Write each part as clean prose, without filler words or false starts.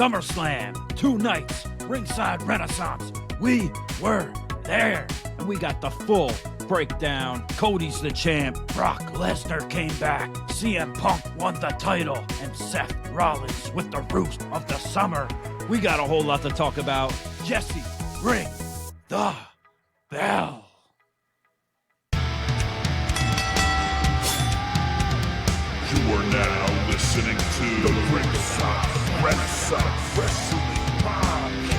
SummerSlam, 2 nights, Ringside Renaissance. We were there. And we got the full breakdown. Cody's the champ. Brock Lesnar came back. CM Punk won the title. And Seth Rollins with the roost of the summer. We got a whole lot to talk about. Jesse, ring the bell. You are now listening to the Ringside Renaissance Wrestling Podcast.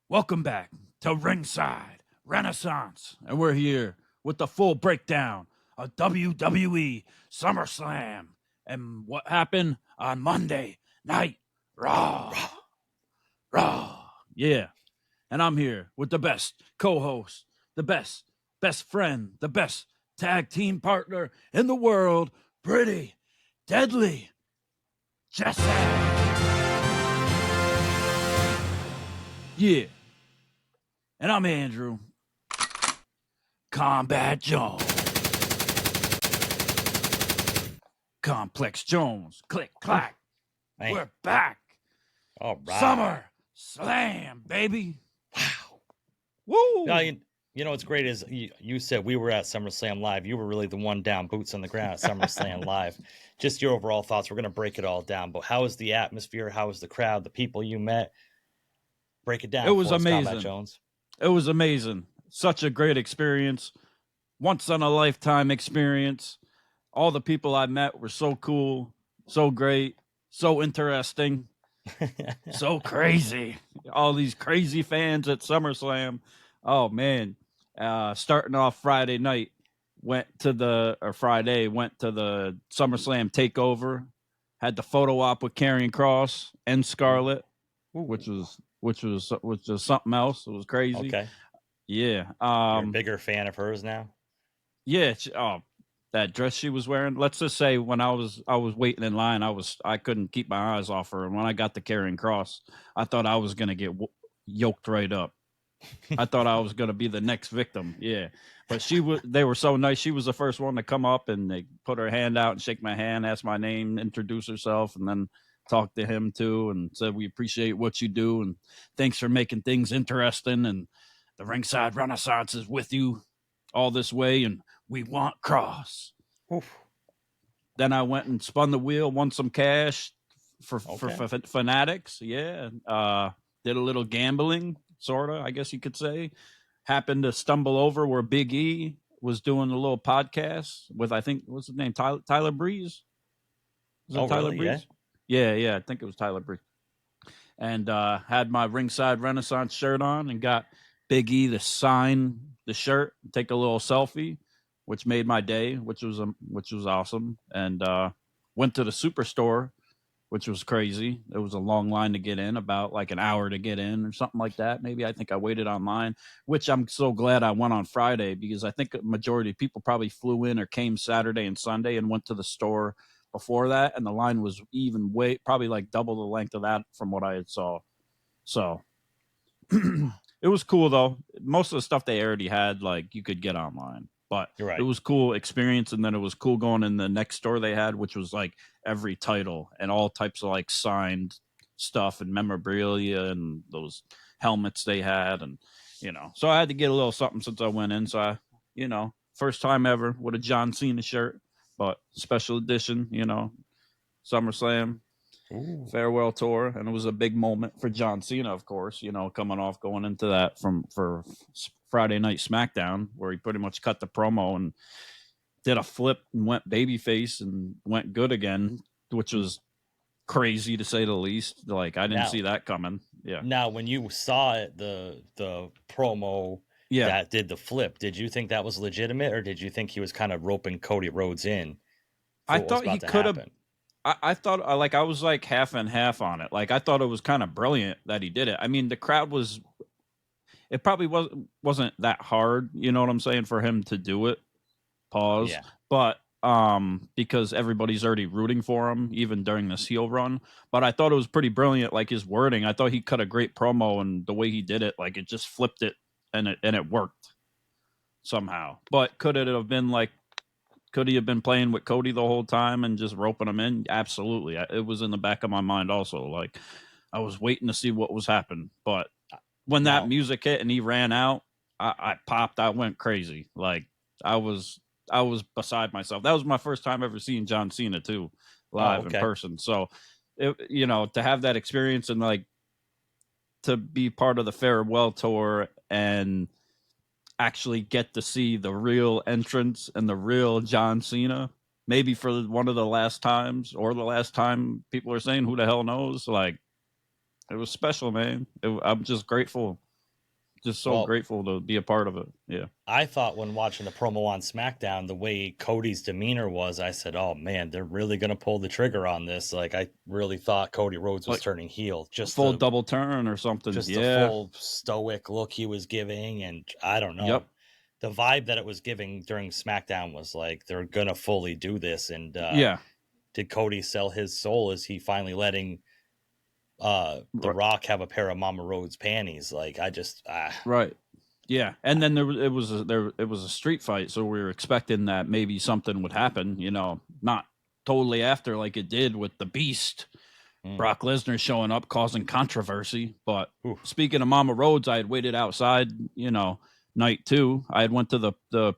Welcome back to Ringside Renaissance. And we're here with the full breakdown of WWE SummerSlam and what happened on Monday Night Raw. Yeah. And I'm here with the best co-host, the best friend, the best tag team partner in the world, Pretty Deadly Jesse. Yeah. And I'm Andrew. Kombat Jones. Complex Jones. Click, clack. Man. We're back. All right. Summer Slam, baby. Wow. Woo. No, you know what's great is you said we were at SummerSlam Live. You were really the one down, boots on the ground at SummerSlam Live. Just your overall thoughts. We're going to break it all down. But how was the atmosphere? How was the crowd? The people you met? Break it down. It was for us, amazing. Kombat Jones. It was amazing. Such a great experience. Once in a lifetime experience. All the people I met were so cool, so great, so interesting, so crazy. All these crazy fans at SummerSlam. Oh man. Starting off Friday night, went to the SummerSlam takeover, had the photo op with Karrion Kross and Scarlett, which was something else. It was crazy. Okay. Yeah. You're a bigger fan of hers now? Yeah. That dress she was wearing. Let's just say when I was waiting in line, I couldn't keep my eyes off her. And when I got to Karrion Kross, I thought I was gonna get yoked right up. I thought I was gonna be the next victim. Yeah. But they were so nice. She was the first one to come up and they put her hand out and shake my hand, ask my name, introduce herself, and then talked to him too and said, we appreciate what you do and thanks for making things interesting. And the Ringside Renaissance is with you all this way and we want Kross. Oof. Then I went and spun the wheel, won some cash for fanatics. Yeah. Did a little gambling, sort of, I guess you could say. Happened to stumble over where Big E was doing a little podcast with, I think, what's his name? Tyler Breeze? Was it Tyler really? Breeze? Yeah, I think it was Tyler Breeze. And had my Ringside Renaissance shirt on and got Big E to sign the shirt, take a little selfie, which made my day, which was awesome. And went to the Superstore, which was crazy. It was a long line to get in, about like an hour to get in or something like that. Maybe I think I waited online, which I'm so glad I went on Friday because I think a majority of people probably flew in or came Saturday and Sunday and went to the store before that, and the line was even probably like double the length of that from what I had saw. So it was cool though. Most of the stuff they already had, like you could get online, but You're right. It was cool experience. And then it was cool going in the next store they had, which was like every title and all types of like signed stuff and memorabilia and those helmets they had. And, so I had to get a little something since I went in. So I, first time ever with a John Cena shirt. But special edition, SummerSlam farewell tour, and it was a big moment for John Cena, of course. Going into that for Friday Night SmackDown, where he pretty much cut the promo and did a flip and went babyface and went good again, which was crazy to say the least. Like I didn't see that coming. Yeah. Now, when you saw it, the promo. Yeah. That did the flip. Did you think that was legitimate, or did you think he was kind of roping Cody Rhodes in? I thought he could have. I thought I was like half and half on it. Like I thought it was kind of brilliant that he did it. I mean, the crowd was. It probably wasn't that hard, you know what I'm saying, for him to do it. Pause. Yeah. But because everybody's already rooting for him, even during this heel run. But I thought it was pretty brilliant, like his wording. I thought he cut a great promo, and the way he did it, like it just flipped it. And it worked. somehow. But could it have been like, could he have been playing with Cody the whole time and just roping him in? Absolutely. It was in the back of my mind also. Like, I was waiting to see what was happening. But when that music hit and he ran out, I popped. I went crazy. Like, I was beside myself. That was my first time ever seeing John Cena too, live in person. So, to have that experience and like to be part of the farewell tour and actually get to see the real entrance and the real John Cena, maybe for one of the last times or the last time people are saying, who the hell knows? Like, it was special, man. I'm just grateful. Just so grateful to be a part of it. Yeah. I thought when watching the promo on SmackDown, the way Cody's demeanor was, I said, oh man, they're really going to pull the trigger on this. Like, I really thought Cody Rhodes was turning heel. Just full double turn or something. Just the full stoic look he was giving. And I don't know. Yep. The vibe that it was giving during SmackDown was like, they're going to fully do this. And did Cody sell his soul? Is he finally letting The Rock have a pair of Mama Rhodes panties? Like, I just right. Yeah, and then it was a street fight, so we were expecting that maybe something would happen, not totally after like it did with the Beast, Brock Lesnar showing up causing controversy. But speaking of Mama Rhodes, I had waited outside, night 2. I had went to the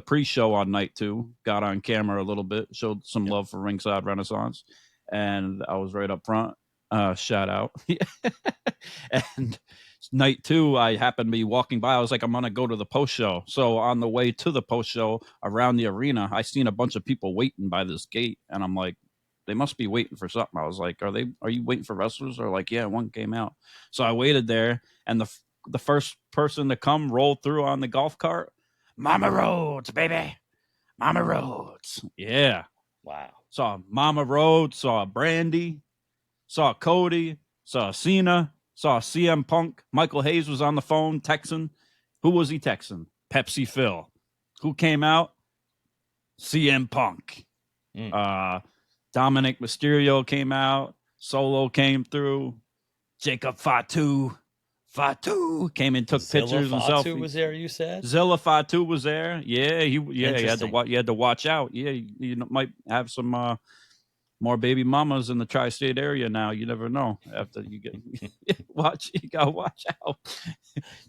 pre-show on night 2, got on camera a little bit, showed some love for Ringside Renaissance, and I was right up front. Shout out. And night 2, I happened to be walking by. I was like, I'm gonna go to the post show. So on the way to the post show around the arena, I seen a bunch of people waiting by this gate, and I'm like, they must be waiting for something. I was like, are you waiting for wrestlers? Or like, yeah, one came out. So I waited there, and the first person to come rolled through on the golf cart, Mama Rhodes, baby, Mama Rhodes. Yeah, wow. Saw Mama Rhodes, saw Brandy, saw Cody, saw Cena, saw CM Punk. Michael Hayes was on the phone texting. Who was he texting? Pepsi Phil. Who came out? CM Punk. Dominic Mysterio came out. Solo came through. Jacob Fatu came and took pictures and selfies. Fatu was there, you said? Zilla Fatu was there. Yeah, he had to watch out. Yeah, you might have some more baby mamas in the tri-state area now. You never know. After you get you gotta watch out.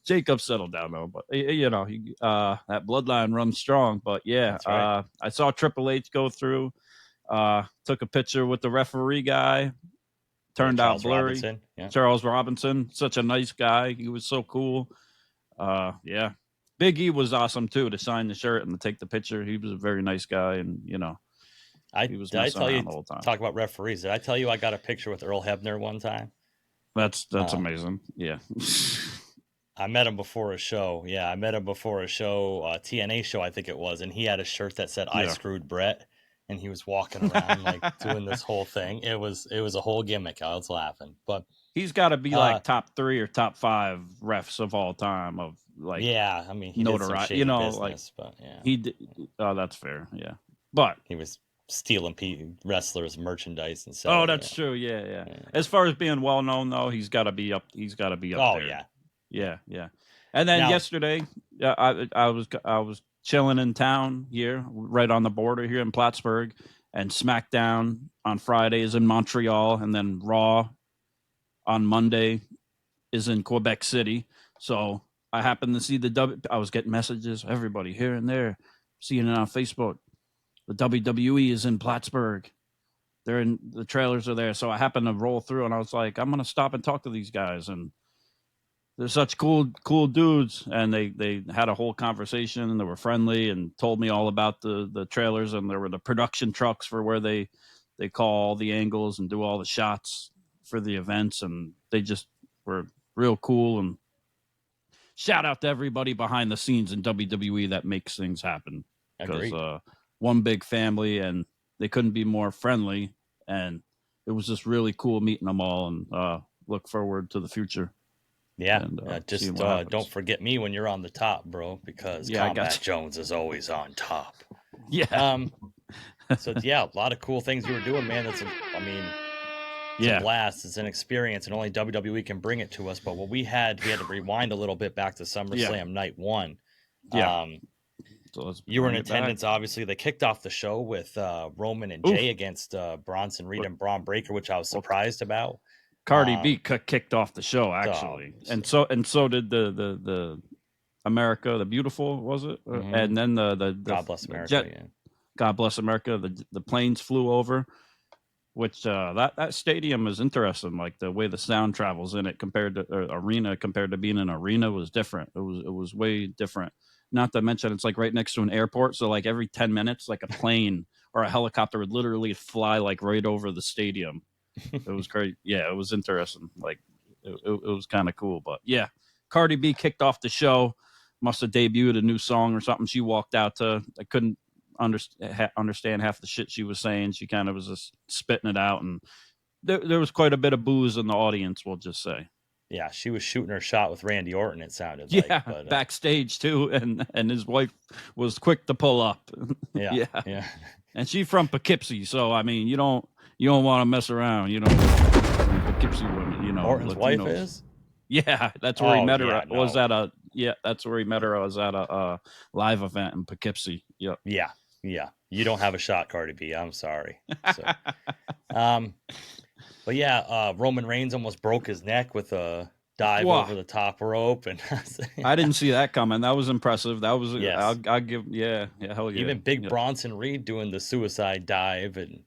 Jacob settled down though, but that bloodline runs strong. But yeah, right. I saw Triple H go through. Took a picture with the referee guy. Turned out blurry. Charles Robinson, such a nice guy. He was so cool. Yeah. Big E was awesome too, to sign the shirt and to take the picture. He was a very nice guy, and he was messing around the whole time. Talk about referees. Did I tell you I got a picture with Earl Hebner one time? That's amazing. Yeah. I met him before a show. Yeah, I met him before a show, TNA show, I think it was, and he had a shirt that said "I screwed Brett." And he was walking around like doing this whole thing. It was a whole gimmick. I was laughing, but he's got to be like top 3 or top 5 refs of all time. Of like, yeah, I mean, he notoriety, did some business, like, but yeah, he did. Oh, that's fair. Yeah, but he was stealing wrestlers' merchandise and stuff. Oh, that's true. Yeah. As far as being well known, though, he's got to be up. He's got to be up there. Yeah. And then yesterday, I was chilling in town here, right on the border here in Plattsburgh, and SmackDown on Friday is in Montreal, and then Raw on Monday is in Quebec City. So I happened to see I was getting messages, everybody here and there, seeing it on Facebook. The WWE is in Plattsburgh. The trailers are there. So I happened to roll through, and I was like, I'm going to stop and talk to these guys. And they're such cool dudes. And they had a whole conversation, and they were friendly and told me all about the trailers. And there were the production trucks for where they call all the angles and do all the shots for the events. And they just were real cool. And shout out to everybody behind the scenes in WWE that makes things happen. Because one big family, and they couldn't be more friendly. And it was just really cool meeting them all, and look forward to the future. Yeah, and, just don't forget me when you're on the top, bro, because Kombat Jones is always on top. Yeah. So a lot of cool things you were doing, man. It's a blast. It's an experience, and only WWE can bring it to us. But what we had to rewind a little bit back to SummerSlam Night 1. So let's You were in bring it back. attendance, obviously. They kicked off the show with Roman and Oof. Jey against Bronson Reed and Braun Breaker, which I was surprised about. Cardi B kicked off the show actually, so- and so did the America the Beautiful, was it? And then the God bless America. jet, Yeah. God bless America. The planes flew over, which that stadium is interesting. Like the way the sound travels in it compared to arena compared to being an arena was different. It was way different. Not to mention it's like right next to an airport, so like every 10 minutes, like a plane or a helicopter would literally fly like right over the stadium. It was great. Yeah, it was interesting. Like it was kind of cool. But yeah, Cardi B kicked off the show. Must have debuted a new song or something. She walked out to. I couldn't understand half the shit she was saying. She kind of was just spitting it out, and there was quite a bit of booze in the audience. We'll just say. Yeah, she was shooting her shot with Randy Orton. It sounded Yeah, like, but, backstage too, and his wife was quick to pull up. yeah. And she's from Poughkeepsie, so I mean, you don't want to mess around. You know, Poughkeepsie women. You know, Orton's Latinos. wife is. Yeah, that's where he met her. Yeah, Was at a that's where he met her. I was at a live event in Poughkeepsie. Yep. Yeah. You don't have a shot, Cardi B. I'm sorry. So, but yeah, Roman Reigns almost broke his neck with a dive over the top rope, and I didn't see that coming. That was impressive. That was yes. I'll give hell yeah. Even Big Bronson Reed doing the suicide dive, and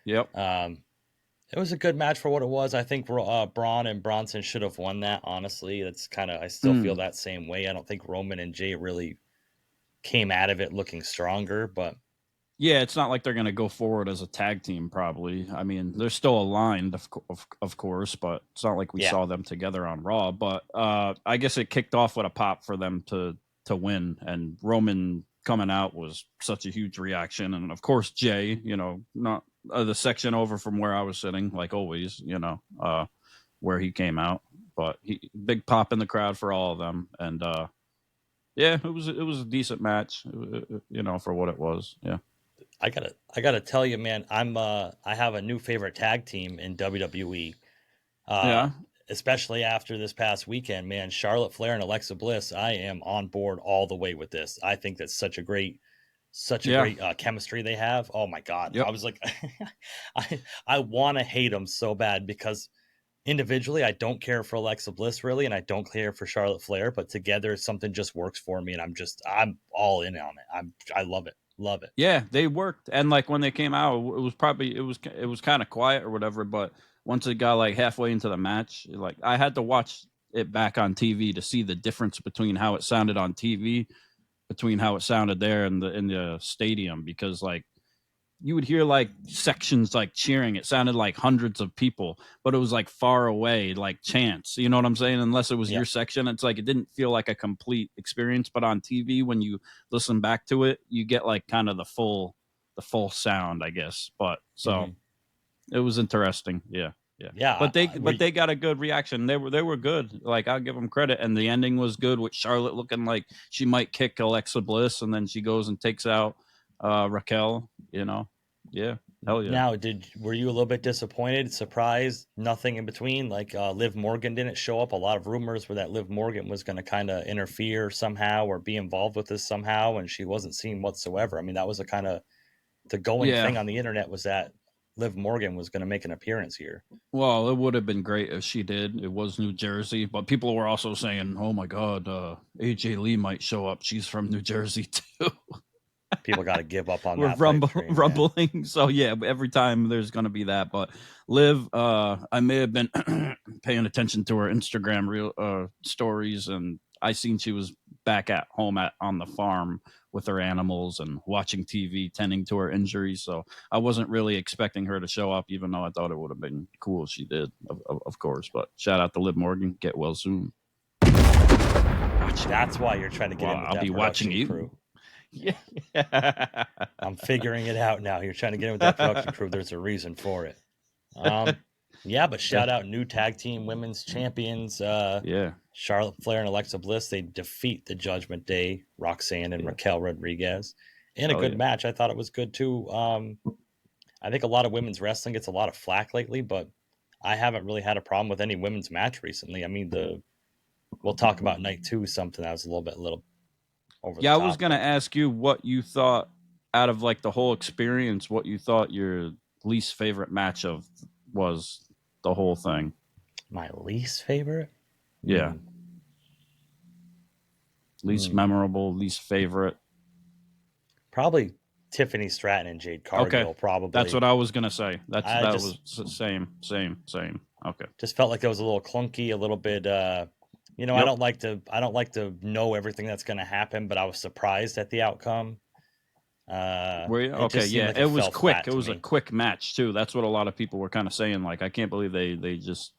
yep. It was a good match for what it was. I think Braun and Bronson should have won that. Honestly, that's kind of I still feel that same way. I don't think Roman and Jey really came out of it looking stronger, but yeah, it's not like they're going to go forward as a tag team. Probably. I mean, they're still aligned, of course, but it's not like we saw them together on Raw. But I guess it kicked off with a pop for them to win, and Roman coming out was such a huge reaction, and of course Jey, you know, not the section over from where I was sitting, like always, you know, where he came out, but big pop in the crowd for all of them, and yeah, it was a decent match, you know, for what it was. Yeah. I gotta tell you, man, I have a new favorite tag team in WWE. Yeah. Especially after this past weekend, man, Charlotte Flair and Alexa Bliss. I am on board all the way with this. I think that's such a great chemistry they have. Oh my God. Yep. I was like, I want to hate them so bad because individually, I don't care for Alexa Bliss really, and I don't care for Charlotte Flair, but together something just works for me, and I'm all in on it. I love it. Love it. Yeah, they worked, and like when they came out, it was kind of quiet or whatever. But once it got like halfway into the match, like I had to watch it back on TV to see the difference between how it sounded on TV, between how it sounded there in the stadium, because like you would hear like sections like cheering. It sounded like hundreds of people, but it was like far away, like chants. You know what I'm saying? Unless it was your section, it's like it didn't feel like a complete experience. But on TV, when you listen back to it, you get like kind of the full sound, I guess. But so it was interesting. Yeah. But they got a good reaction. They were good. Like I'll give them credit, and the ending was good with Charlotte looking like she might kick Alexa Bliss, and then she goes and takes out Raquel, you know. Yeah, hell yeah. Now, were you a little bit disappointed, surprised, nothing in between? Like Liv Morgan didn't show up. A lot of rumors were that Liv Morgan was going to kind of interfere somehow or be involved with this somehow, and she wasn't seen whatsoever. I mean, that was a kind of the going thing on the internet, was that Liv Morgan was going to make an appearance here. Well, it would have been great if she did. It was New Jersey, but people were also saying, "Oh my God, AJ Lee might show up. She's from New Jersey too." People got to give up on We're that. rumbling. Yeah. So yeah, every time there's going to be that. But Liv, I may have been paying attention to her Instagram real stories, and I seen she was back at home on the farm with her animals and watching TV, tending to her injuries. So I wasn't really expecting her to show up, even though I thought it would have been cool if she did, of course. But shout out to Liv Morgan. Get well soon. That's why you're trying to get in with I'll that be watching you. Crew. Yeah. I'm figuring it out now. You're trying to get in with that production crew. There's a reason for it. Yeah, but shout out new tag team women's champions. Charlotte Flair and Alexa Bliss. They defeat the Judgment Day, Roxanne and Raquel Rodriguez, in a good match. I thought it was good too. I think a lot of women's wrestling gets a lot of flack lately, but I haven't really had a problem with any women's match recently. I mean, we'll talk about night 2, something that was a little over Yeah, the I top. was gonna ask you what you thought out of like the whole experience. What you thought your least favorite match of was the whole thing. My least favorite? Yeah, least memorable, least favorite. Probably Tiffany Stratton and Jade Okay, Cargill. Probably. that's what I was gonna say. That just was same. Okay. just felt like it was a little clunky, a little bit. You know, I Yep. don't like to know everything that's going to happen, but I was surprised at the outcome. Were you? It Okay, just seemed yeah. like It it was fell quick. flat It to was a me. quick match too. That's what a lot of people were kind of saying. Like, I can't believe they just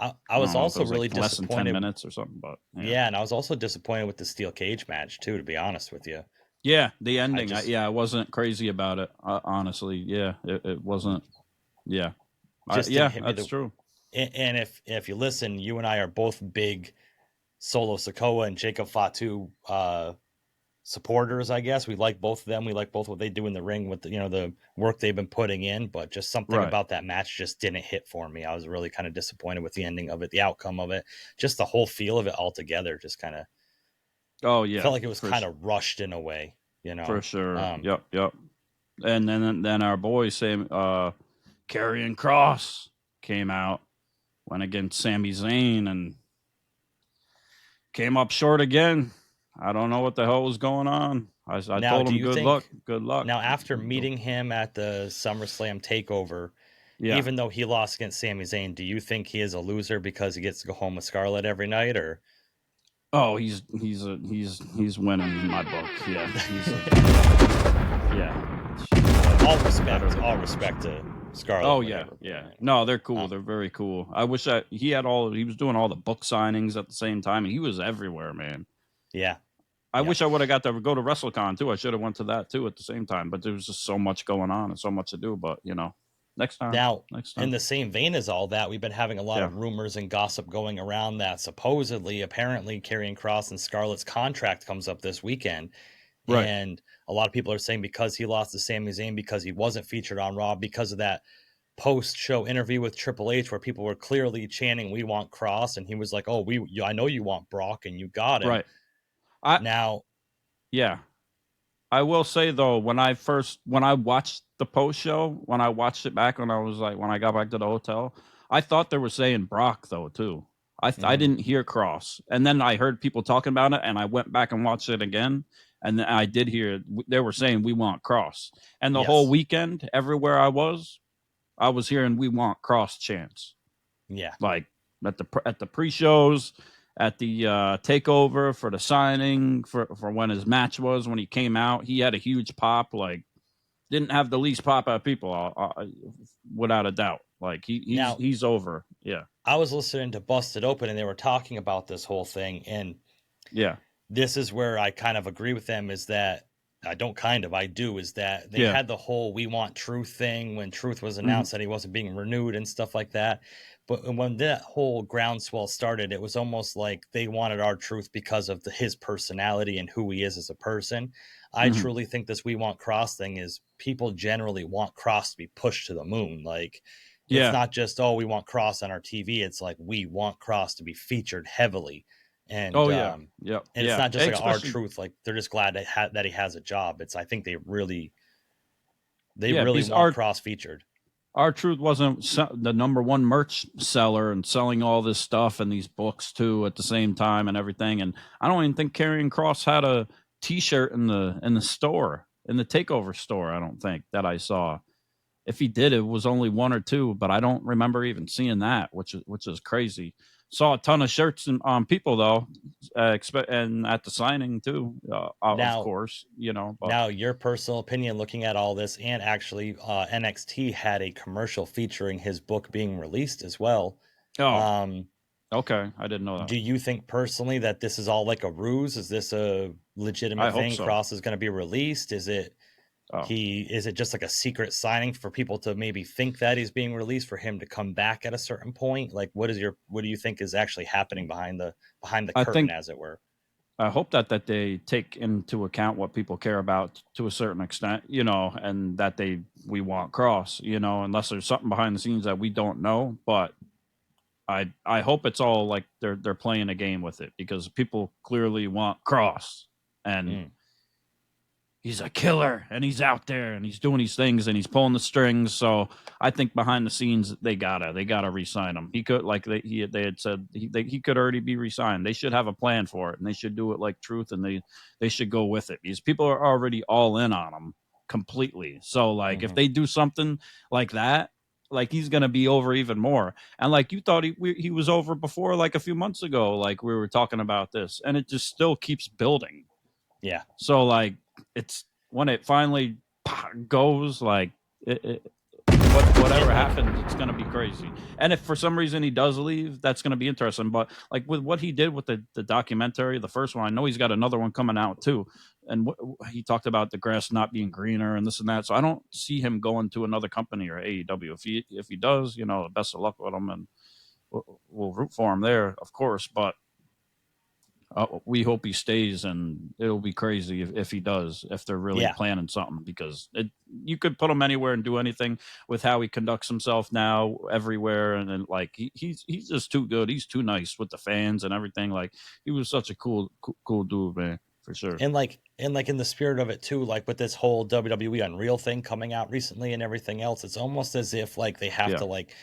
I I was don't know if it also was like really less than 10 disappointed. minutes or something, but Yeah, and I was also disappointed with the steel cage match too. To be honest with you, Yeah, the I ending. just I wasn't crazy about it. Honestly, yeah, it wasn't. Yeah, just didn't yeah, hit me. that's true. And if you listen, you and I are both big Solo Sikoa and Jacob Fatu supporters, I guess. We like both of them. We like both what they do in the ring with the work they've been putting in, but just something Right. about that match just didn't hit for me. I was really kind of disappointed with the ending of it, the outcome of it, just the whole feel of it altogether. Just kind of Oh yeah, felt like it was kind of rushed in a way, for sure. Um, Yep. And then our boy Sam Karrion Kross came out, went against Sami Zayn and came up short again. I don't know what the hell was going on. I now, told do him you think good luck. now after meeting him at the SummerSlam Takeover, Yeah. even though he lost against Sami Zayn, do you think he is a loser because he gets to go home with Scarlett every night, or? Oh, he's winning in my book. Yeah, yeah. All respect to Scarlett. Oh yeah, yeah. No, they're cool. They're very cool. I wish he was doing all the book signings at the same time, and he was everywhere, man. Yeah. I wish I would have got to go to WrestleCon too. I should have went to that too at the same time, but there was just so much going on and so much to do. But next time. Now, Next in time. the same vein as all that, we've been having a lot of rumors and gossip going around that apparently, Karrion Kross and Scarlett's contract comes up this weekend. Right. And a lot of people are saying because he lost to Sami Zayn, because he wasn't featured on Raw, because of that post-show interview with Triple H where people were clearly chanting, "We want Kross," and he was like, "Oh, I know you want Brock, and you got him." Right. Now, yeah. I will say though, when I watched the post show, when I watched it back when I got back to the hotel, I thought they were saying Brock though too. I didn't hear Cross, and then I heard people talking about it, and I went back and watched it again, and then I did hear they were saying we want Cross, and the whole weekend, everywhere I was hearing we want Cross chants. Yeah, like at the pre-shows, at the takeover for the signing for when his match was when he came out, he had a huge pop. Like didn't have the least pop out of people, without a doubt. Like he's over. Yeah, I was listening to Busted Open and they were talking about this whole thing, and yeah, this is where I kind of agree with them. Is that I do is that they had the whole "we want Truth" thing when Truth was announced that he wasn't being renewed and stuff like that. But when that whole groundswell started, it was almost like they wanted our Truth because of his personality and who he is as a person. I truly think this "we want Cross" thing is people generally want Cross to be pushed to the moon. Like it's not just, "Oh, we want Cross on our TV." It's like we want Cross to be featured heavily. And and it's not just like our Truth. Like they're just glad that he has a job. I think they really want Cross featured. Our Truth wasn't the number one merch seller and selling all this stuff and these books too at the same time and everything. And I don't even think Karrion Kross had a T-shirt in the store, in the takeover store. I don't think that I saw. If he did, it was only one or two, but I don't remember even seeing that, which is crazy. Saw a ton of shirts on people though, and at the signing too. Of course, But. Now, your personal opinion, looking at all this, and actually, NXT had a commercial featuring his book being released as well. Oh, okay, I didn't know that. Do you think personally that this is all like a ruse? Is this a legitimate thing? So. Cross is going to be released? Is it? Is it just like a secret signing for people to maybe think that he's being released for him to come back at a certain point? Like, what do you think is actually happening behind the curtain, as it were? I hope that they take into account what people care about to a certain extent, and that we want Cross, unless there's something behind the scenes that we don't know. But I hope it's all like they're playing a game with it, because people clearly want Cross. and he's a killer, and he's out there, and he's doing these things, and he's pulling the strings. So I think behind the scenes, they gotta re-sign him. He could, like they had said, he could already be re-signed. They should have a plan for it, and they should do it like Truth, and they should go with it, because people are already all in on him completely. So like if they do something like that, like he's gonna be over even more. And like you thought he was over before, like a few months ago, like we were talking about this, and it just still keeps building. Yeah. So like it's when it finally goes, like whatever happens, it's gonna be crazy. And if for some reason he does leave, that's gonna be interesting. But like with what he did with the documentary, the first one, I know he's got another one coming out too. And he talked about the grass not being greener and this and that. So I don't see him going to another company or AEW. If he does, you know, best of luck with him, and we'll root for him there, of course. But we hope he stays, and it'll be crazy if he does, if they're really planning something, because you could put him anywhere and do anything with how he conducts himself now everywhere. And then like he's just too good. He's too nice with the fans and everything. Like he was such a cool dude, man, for sure. And like in the spirit of it too, like with this whole WWE Unreal thing coming out recently and everything else, it's almost as if like they have to, like,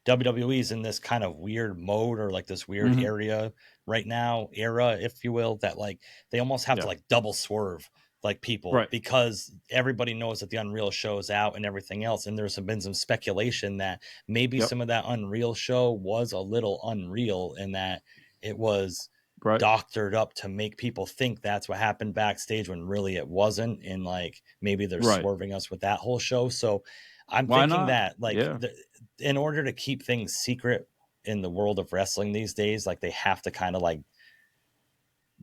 WWE's in this kind of weird mode, or like this weird area right now, if you will, that like they almost have to like double swerve like people, because everybody knows that the Unreal show is out and everything else. And there's been some speculation that maybe some of that Unreal show was a little unreal, and that it was doctored up to make people think that's what happened backstage, when really it wasn't. And like maybe they're swerving us with that whole show. So I'm thinking that like in order to keep things secret in the world of wrestling these days, like they have to kind of like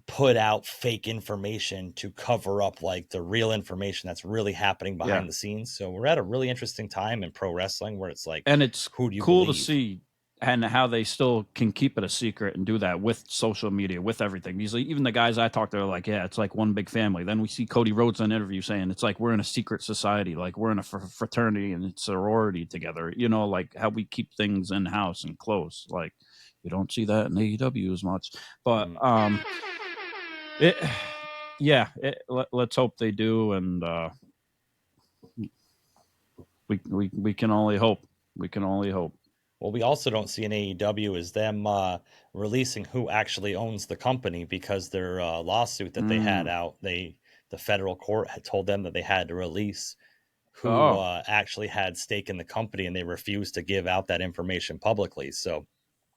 put out fake information to cover up like the real information that's really happening behind the scenes. So we're at a really interesting time in pro wrestling where it's like, and it's who do you cool believe? to see, and how they still can keep it a secret and do that with social media, with everything. Usually, even the guys I talk to are like, yeah, it's like one big family. Then we see Cody Rhodes on an interview saying it's like we're in a secret society, like we're in a fraternity and sorority together. You know, like how we keep things in house and close. Like you don't see that in AEW as much, but let's hope they do, and we can only hope. We can only hope. What we also don't see in AEW is them releasing who actually owns the company, because their lawsuit that they had out, the federal court had told them that they had to release who actually had stake in the company, and they refused to give out that information publicly. So,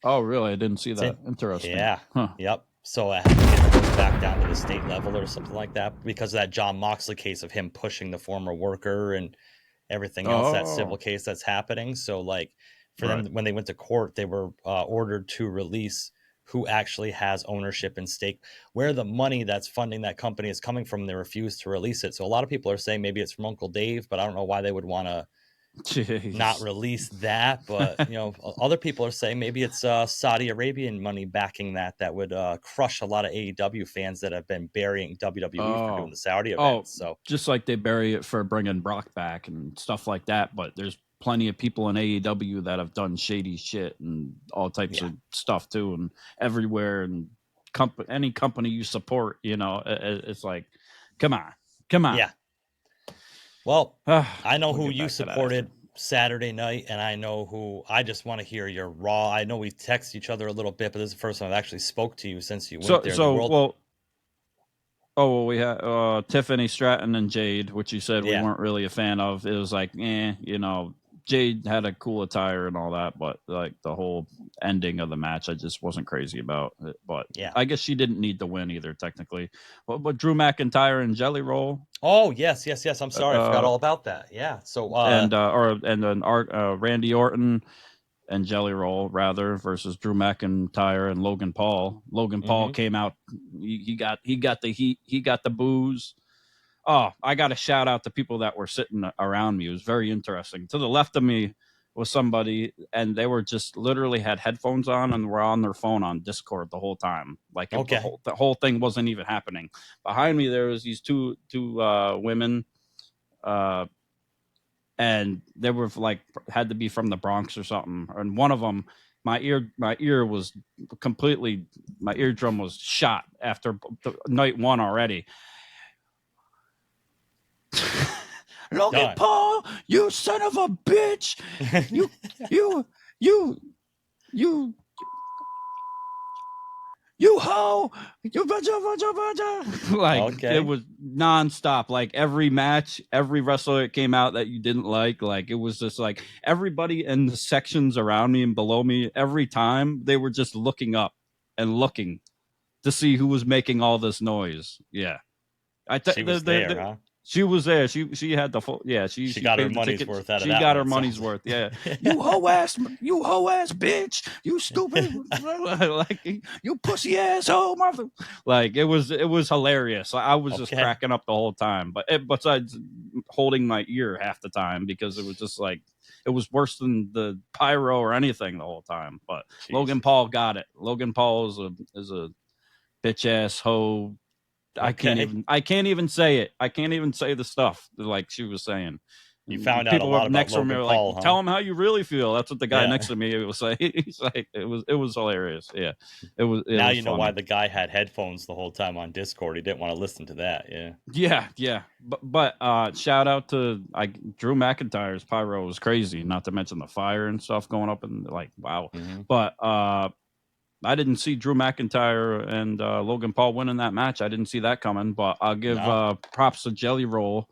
oh, really? I didn't see that. Interesting. Yeah. Huh. Yep. So I have to go back down to the state level or something like that, because of that John Moxley case of him pushing the former worker and everything else, that civil case that's happening. So like for them, when they went to court, they were ordered to release who actually has ownership and stake, where the money that's funding that company is coming from. They refused to release it. So a lot of people are saying maybe it's from Uncle Dave, but I don't know why they would want to not release that. But you know, other people are saying maybe it's Saudi Arabian money backing that would crush a lot of AEW fans that have been burying WWE for doing the Saudi events. So just like they bury it for bringing Brock back and stuff like that, but there's plenty of people in AEW that have done shady shit and all types of stuff too, and everywhere, and any company you support, you know, it's like, come on. Yeah. Well, I know who you supported Saturday night, and I know who. I just want to hear your raw. I know we text each other a little bit, but this is the first time I've actually spoke to you since you went there. We had Tiffany Stratton and Jade, which you said we weren't really a fan of. It was like, you know, Jade had a cool attire and all that, but like the whole ending of the match, I just wasn't crazy about it. But I guess she didn't need to win either, technically. But Drew McIntyre and Jelly Roll. Oh yes. I'm sorry, I forgot all about that. Yeah. So Randy Orton and Jelly Roll rather versus Drew McIntyre and Logan Paul. Logan Paul came out. He got the heat. He got the booze. Oh, I got to shout out the people that were sitting around me. It was very interesting. To the left of me was somebody, and they were just literally had headphones on and were on their phone on Discord the whole time. Like the whole thing wasn't even happening. Behind me, there was these two women, and they were like had to be from the Bronx or something. And one of them, my eardrum was shot after night one already. Logan Done. Paul, you son of a bitch. You ho, like Okay. it was nonstop. Like every match, every wrestler that came out that you didn't like it was just like everybody in the sections around me and below me. Every time they were just looking up and looking to see who was making all this noise. Yeah, She was there, huh? she was there. She had the full. Yeah, she got her paid the money's ticket. worth out of She that got one, her it money's sounds worth. like. Yeah, you hoe ass bitch, you stupid, like you pussy asshole, mother. Like it was hilarious. I was just Okay. cracking up the whole time. But besides holding my ear half the time because it was just like it was worse than the pyro or anything the whole time. But Jesus. Logan Paul got it. Logan Paul is a bitch ass hoe. I can't even say it. I can't even say the stuff like she was saying. You found out a People lot about next to me Logan were Paul, like, huh? "Tell him how you really feel." That's what the guy Yeah. next to me was saying. He's like, it was hilarious. Yeah, it was. Now was you know funny. why the guy had headphones the whole time on Discord. He didn't want to listen to that. Yeah. Yeah. But shout out to Drew McIntyre's pyro was crazy. Not to mention the fire and stuff going up and like wow. Mm-hmm. But I didn't see Drew McIntyre and Logan Paul winning that match. I didn't see that coming. But I'll give props to Jelly Roll.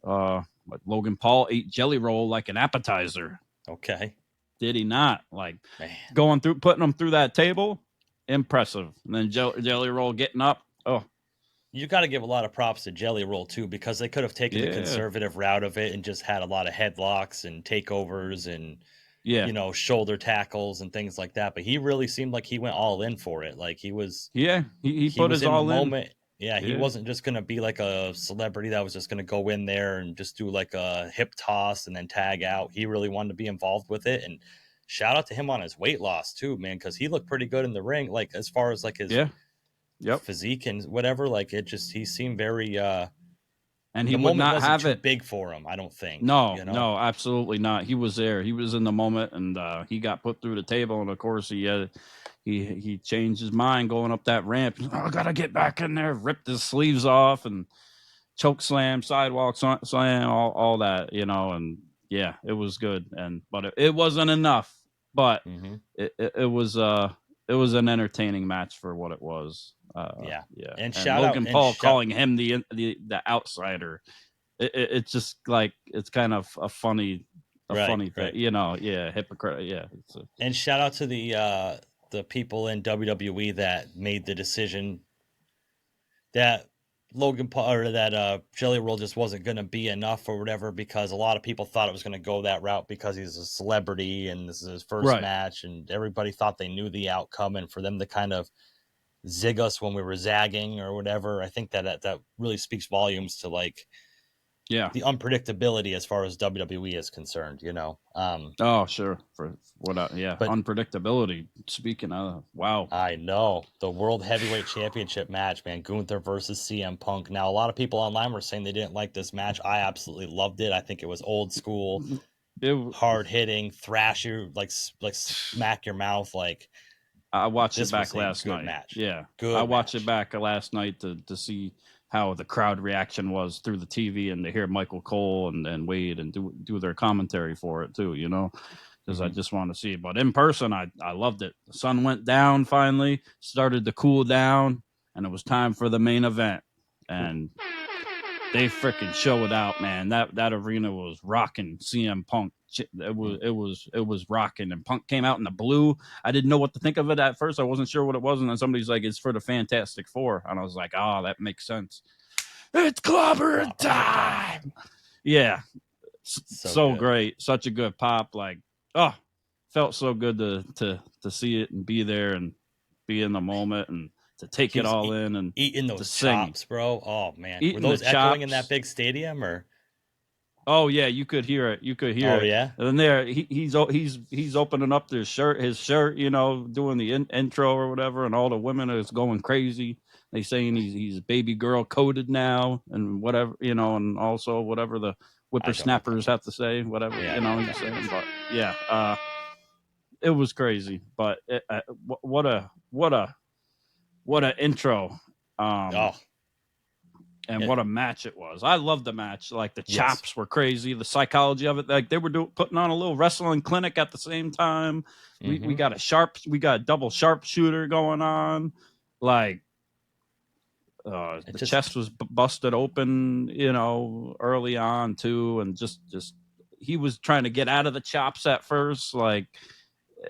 But Logan Paul ate Jelly Roll like an appetizer. Okay. Did he not? Like Man. putting him through that table, impressive. And then Jelly Roll getting up. Oh, You got to give a lot of props to Jelly Roll too, because they could have taken the conservative route of it and just had a lot of headlocks and takeovers and shoulder tackles and things like that. But he really seemed like he went all in for it. Like he was. He put was his all in. Moment. Yeah, he wasn't just gonna be like a celebrity that was just gonna go in there and just do like a hip toss and then tag out. He really wanted to be involved with it, and shout out to him on his weight loss too, man, because he looked pretty good in the ring. Like as far as like his physique and whatever, like he seemed very. And he would not have it big for him, I don't think. No, absolutely not. He was there. He was in the moment, and he got put through the table. And of course, he changed his mind going up that ramp. I gotta get back in there. Ripped his sleeves off and choke slam, sidewalk slam, all that, And yeah, it was good. But it wasn't enough. But it was an entertaining match for what it was. Yeah. And shout Logan Paul calling him the outsider. It's just like it's kind of a funny thing, hypocrite. Yeah. And shout out to the people in WWE that made the decision that Logan Paul or that Jelly Roll just wasn't going to be enough or whatever, because a lot of people thought it was going to go that route because he's a celebrity and this is his first match, and everybody thought they knew the outcome, and for them to kind of zig us when we were zagging or whatever, I think that really speaks volumes to like the unpredictability as far as WWE is concerned, Oh, sure. For what? But unpredictability. Speaking of, wow. I know the World Heavyweight Championship match, man. Gunther versus CM Punk. Now, a lot of people online were saying they didn't like this match. I absolutely loved it. I think it was old school, hard hitting, thrash you, like smack your mouth, like. I watched it back last night. Match. Yeah, good. I watched it back last night to see how the crowd reaction was through the TV, and to hear Michael Cole and Wade and do their commentary for it too. Because I just want to see. But in person, I loved it. The sun went down finally, started to cool down, and it was time for the main event. And they freaking showed out, man. That arena was rocking. CM Punk, it was rocking. And Punk came out in the blue. I didn't know what to think of it at first. I wasn't sure what it was, and then somebody's like, "It's for the Fantastic Four," and I was like, "Oh, that makes sense." It's clobber time. Yeah, so great, such a good pop. Like, felt so good to see it and be there and be in the moment and to take it all in and eating those chops, bro. Oh man, were those echoing in that big stadium or? Oh yeah, you could hear it. Oh yeah. And then he's opening up his shirt, doing the intro or whatever, and all the women is going crazy. They saying he's baby girl coded now and whatever, and also whatever the whippersnappers have to say, whatever, he's saying. But yeah, it was crazy. But what a intro. And what a match it was. I loved the match. Like the Yes. chops were crazy. The psychology of it. Like they were putting on a little wrestling clinic at the same time. We got a double sharpshooter going on. Like the chest was busted open, early on too. And just he was trying to get out of the chops at first. Like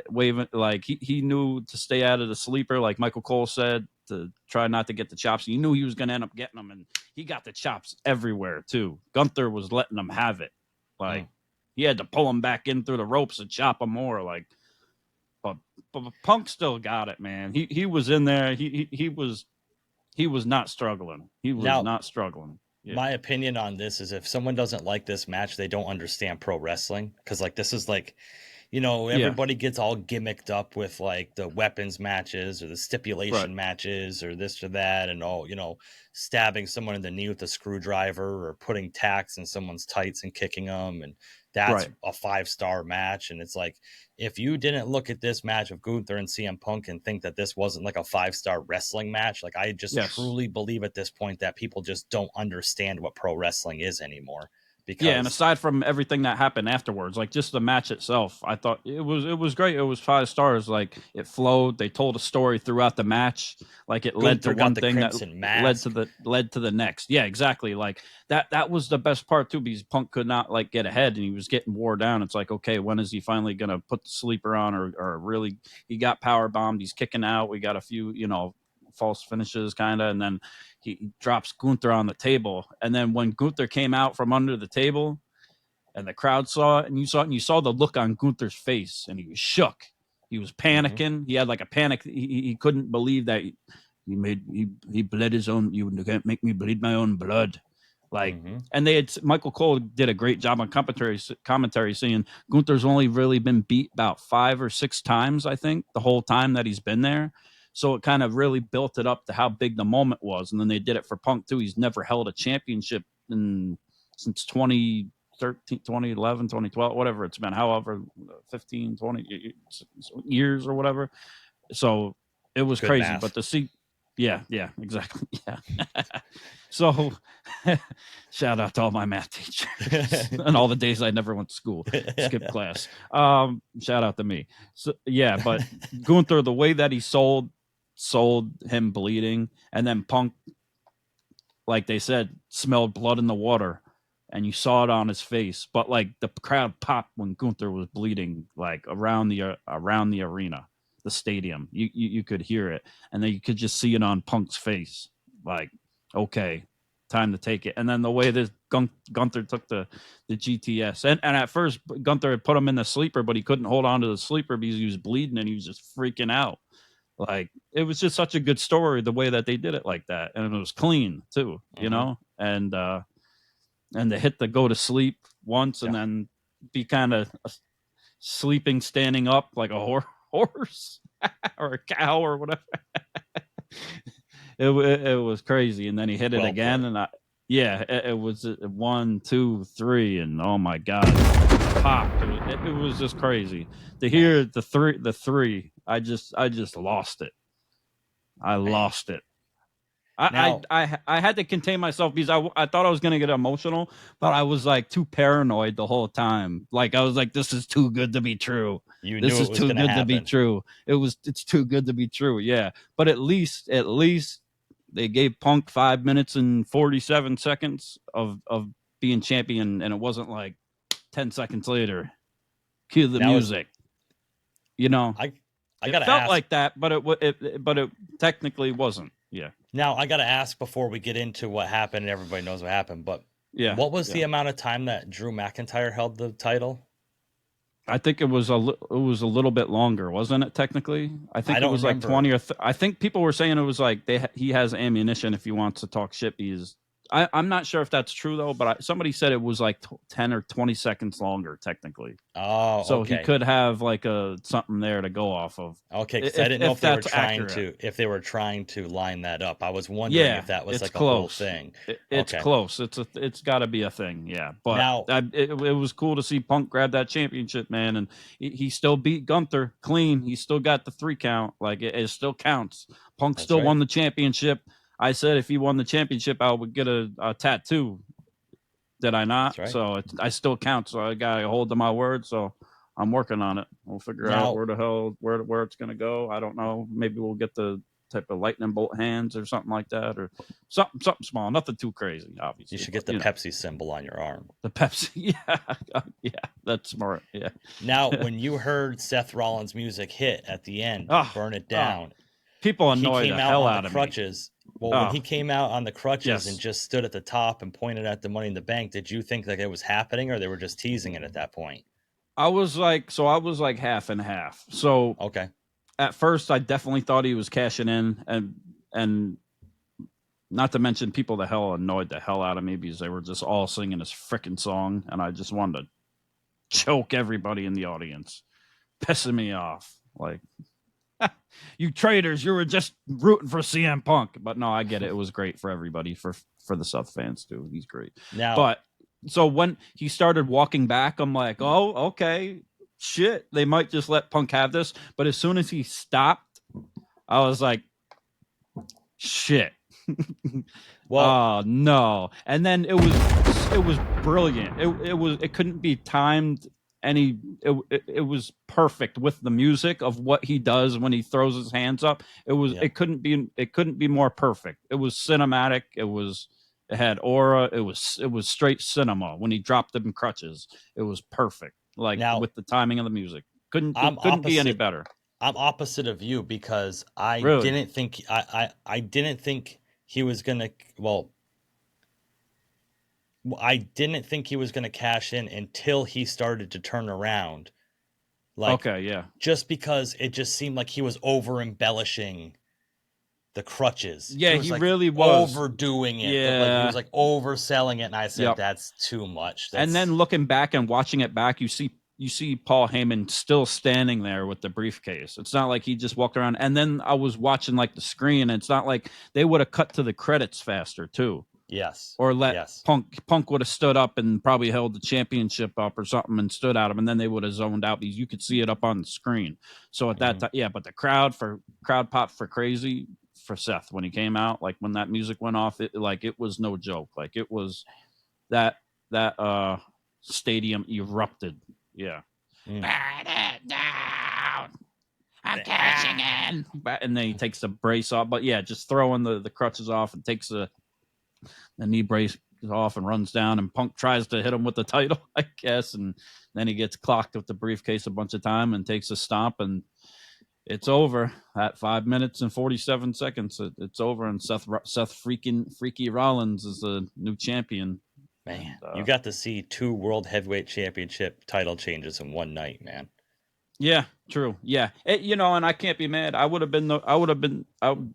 waving, like he knew to stay out of the sleeper, like Michael Cole said, to try not to get the chops. He knew he was going to end up getting them, and he got the chops everywhere too. Gunther was letting him have it. Like he had to pull him back in through the ropes and chop him more. Like, but Punk still got it, man. He was in there. He was not struggling. He was not struggling. Yeah. My opinion on this is if someone doesn't like this match, they don't understand pro wrestling, because like this is like, everybody gets all gimmicked up with like the weapons matches or the stipulation matches or this or that, and all, stabbing someone in the knee with a screwdriver or putting tacks in someone's tights and kicking them, and that's a 5-star match. And it's like, if you didn't look at this match of Gunther and CM Punk and think that this wasn't like a 5-star wrestling match, like I just truly believe at this point that people just don't understand what pro wrestling is anymore. Because and aside from everything that happened afterwards, like just the match itself, I thought it was great. It was 5 stars. Like it flowed. They told a story throughout the match. Like it led to one thing that led to the next. Yeah, exactly. Like that was the best part too, because Punk could not like get ahead and he was getting wore down. It's like, okay, when is he finally gonna put the sleeper on, or really he got power bombed? He's kicking out. We got a few, false finishes kind of, and then he drops Gunther on the table. And then when Gunther came out from under the table and the crowd saw it, and you saw the look on Gunther's face, and he was shook. He was panicking. He had like a panic. He couldn't believe that he bled his own. You can't make me bleed my own blood. Like, and Michael Cole did a great job on commentary saying Gunther's only really been beat about 5 or 6 times, I think, the whole time that he's been there. So it kind of really built it up to how big the moment was. And then they did it for Punk too. He's never held a championship since 2013, 2011, 2012, whatever it's been, however, 15, 20 years or whatever. So it was crazy. Math. But to see, yeah, exactly. Yeah. So shout out to all my math teachers and all the days I never went to school, skipped class. Shout out to me. So yeah, but Gunther, the way that he sold him bleeding, and then Punk, like they said, smelled blood in the water, and you saw it on his face. But like the crowd popped when Gunther was bleeding, like around the arena, the stadium. You could hear it, and then you could just see it on Punk's face. Like, okay, time to take it. And then the way that Gunther took the GTS, and at first Gunther had put him in the sleeper, but he couldn't hold on to the sleeper because he was bleeding and he was just freaking out. Like, it was just such a good story the way that they did it like that, and it was clean too, and to hit the go to sleep once and then be kind of sleeping standing up like a horse or a cow or whatever. It was crazy, and then he hit it again, and it was 1, 2, 3, and oh my god, pop! It was just crazy to hear the three. I just lost it. I lost it. I had to contain myself because I thought I was gonna get emotional, but I was like too paranoid the whole time. Like I was like, this is too good to be true. This is too good to be true. It's too good to be true. Yeah, but at least they gave Punk 5 minutes and 47 seconds of being champion, and it wasn't like 10 seconds later, cue the music. I gotta felt ask, like that, but it technically wasn't. Yeah. Now I gotta ask before we get into what happened, and everybody knows what happened. But what was the amount of time that Drew McIntyre held the title? I think it was a little bit longer, wasn't it? Technically, I think it was remember. Like 20 or. I think people were saying it was like he has ammunition if he wants to talk shit. I'm not sure if that's true though, but somebody said it was like 10 or 20 seconds longer technically. Oh, so he could have like something there to go off of. Okay, because I didn't know if they were trying to line that up. I was wondering if that was like close. A whole thing. It's close. It's got to be a thing. Yeah, but now, it was cool to see Punk grab that championship, man, and he still beat Gunther clean. He still got the 3 count. Like it still counts. Punk still won the championship. I said if he won the championship, I would get a tattoo. Did I not? That's right. So I still count. So I got to hold to my word. So I'm working on it. We'll figure out where the hell where it's gonna go. I don't know. Maybe we'll get the type of lightning bolt hands or something like that, or something small. Nothing too crazy. Obviously, you should get the Pepsi symbol on your arm. The Pepsi, yeah, that's smart. Yeah. Now, when you heard Seth Rollins' music hit at the end, Burn It Down, people annoy the hell out of crutches. me. Well, when he came out on the crutches Yes. and just stood at the top and pointed at the Money in the Bank, did you think that it was happening, or they were just teasing it at that point? I was like half and half. So okay. At first, I definitely thought he was cashing in, and not to mention people annoyed the hell out of me because they were just all singing this freaking song, and I just wanted to choke everybody in the audience, pissing me off. Like, you traitors, you were just rooting for CM Punk. But no, I get it. It was great for everybody, for the Seth fans too. He's great. Now, but so when he started walking back, I'm like, oh, okay, shit, they might just let Punk have this. But as soon as he stopped, I was like, shit. Well, no. And then it was brilliant. It couldn't be timed any. It was perfect with the music of what he does when he throws his hands up. It couldn't be more perfect. It was cinematic. It had aura. It was straight cinema. When he dropped them crutches, it was perfect. Like, now, with the timing of the music, couldn't be any better. I'm opposite of you because I didn't think I didn't think he was gonna. Well, I didn't think he was gonna cash in until he started to turn around. Like, okay, yeah, just because it just seemed like he was over embellishing the crutches. Yeah, he really was overdoing it. Yeah, like, he was like overselling it, and I said that's too much. And then looking back and watching it back, you see Paul Heyman still standing there with the briefcase. It's not like he just walked around. And then I was watching like the screen, and it's not like they would have cut to the credits faster too. Yes. Or Punk would have stood up and probably held the championship up or something and stood at him, and then they would have zoned out because you could see it up on the screen. So at that time, but the crowd popped for crazy for Seth when he came out. Like, when that music went off, it was no joke. Like, it was that stadium erupted. Yeah. Burn it down. I'm cashing in. And then he takes the brace off. But yeah, just throwing the crutches off and takes the knee brace off and runs down, and Punk tries to hit him with the title, I guess, and then he gets clocked with the briefcase a bunch of time and takes a stomp, and it's over at 5 minutes and 47 seconds. It's over, and Seth Freaky Rollins is the new champion. Man, you got to see 2 World Heavyweight Championship title changes in one night, man. Yeah, true. Yeah, and I can't be mad. I would have been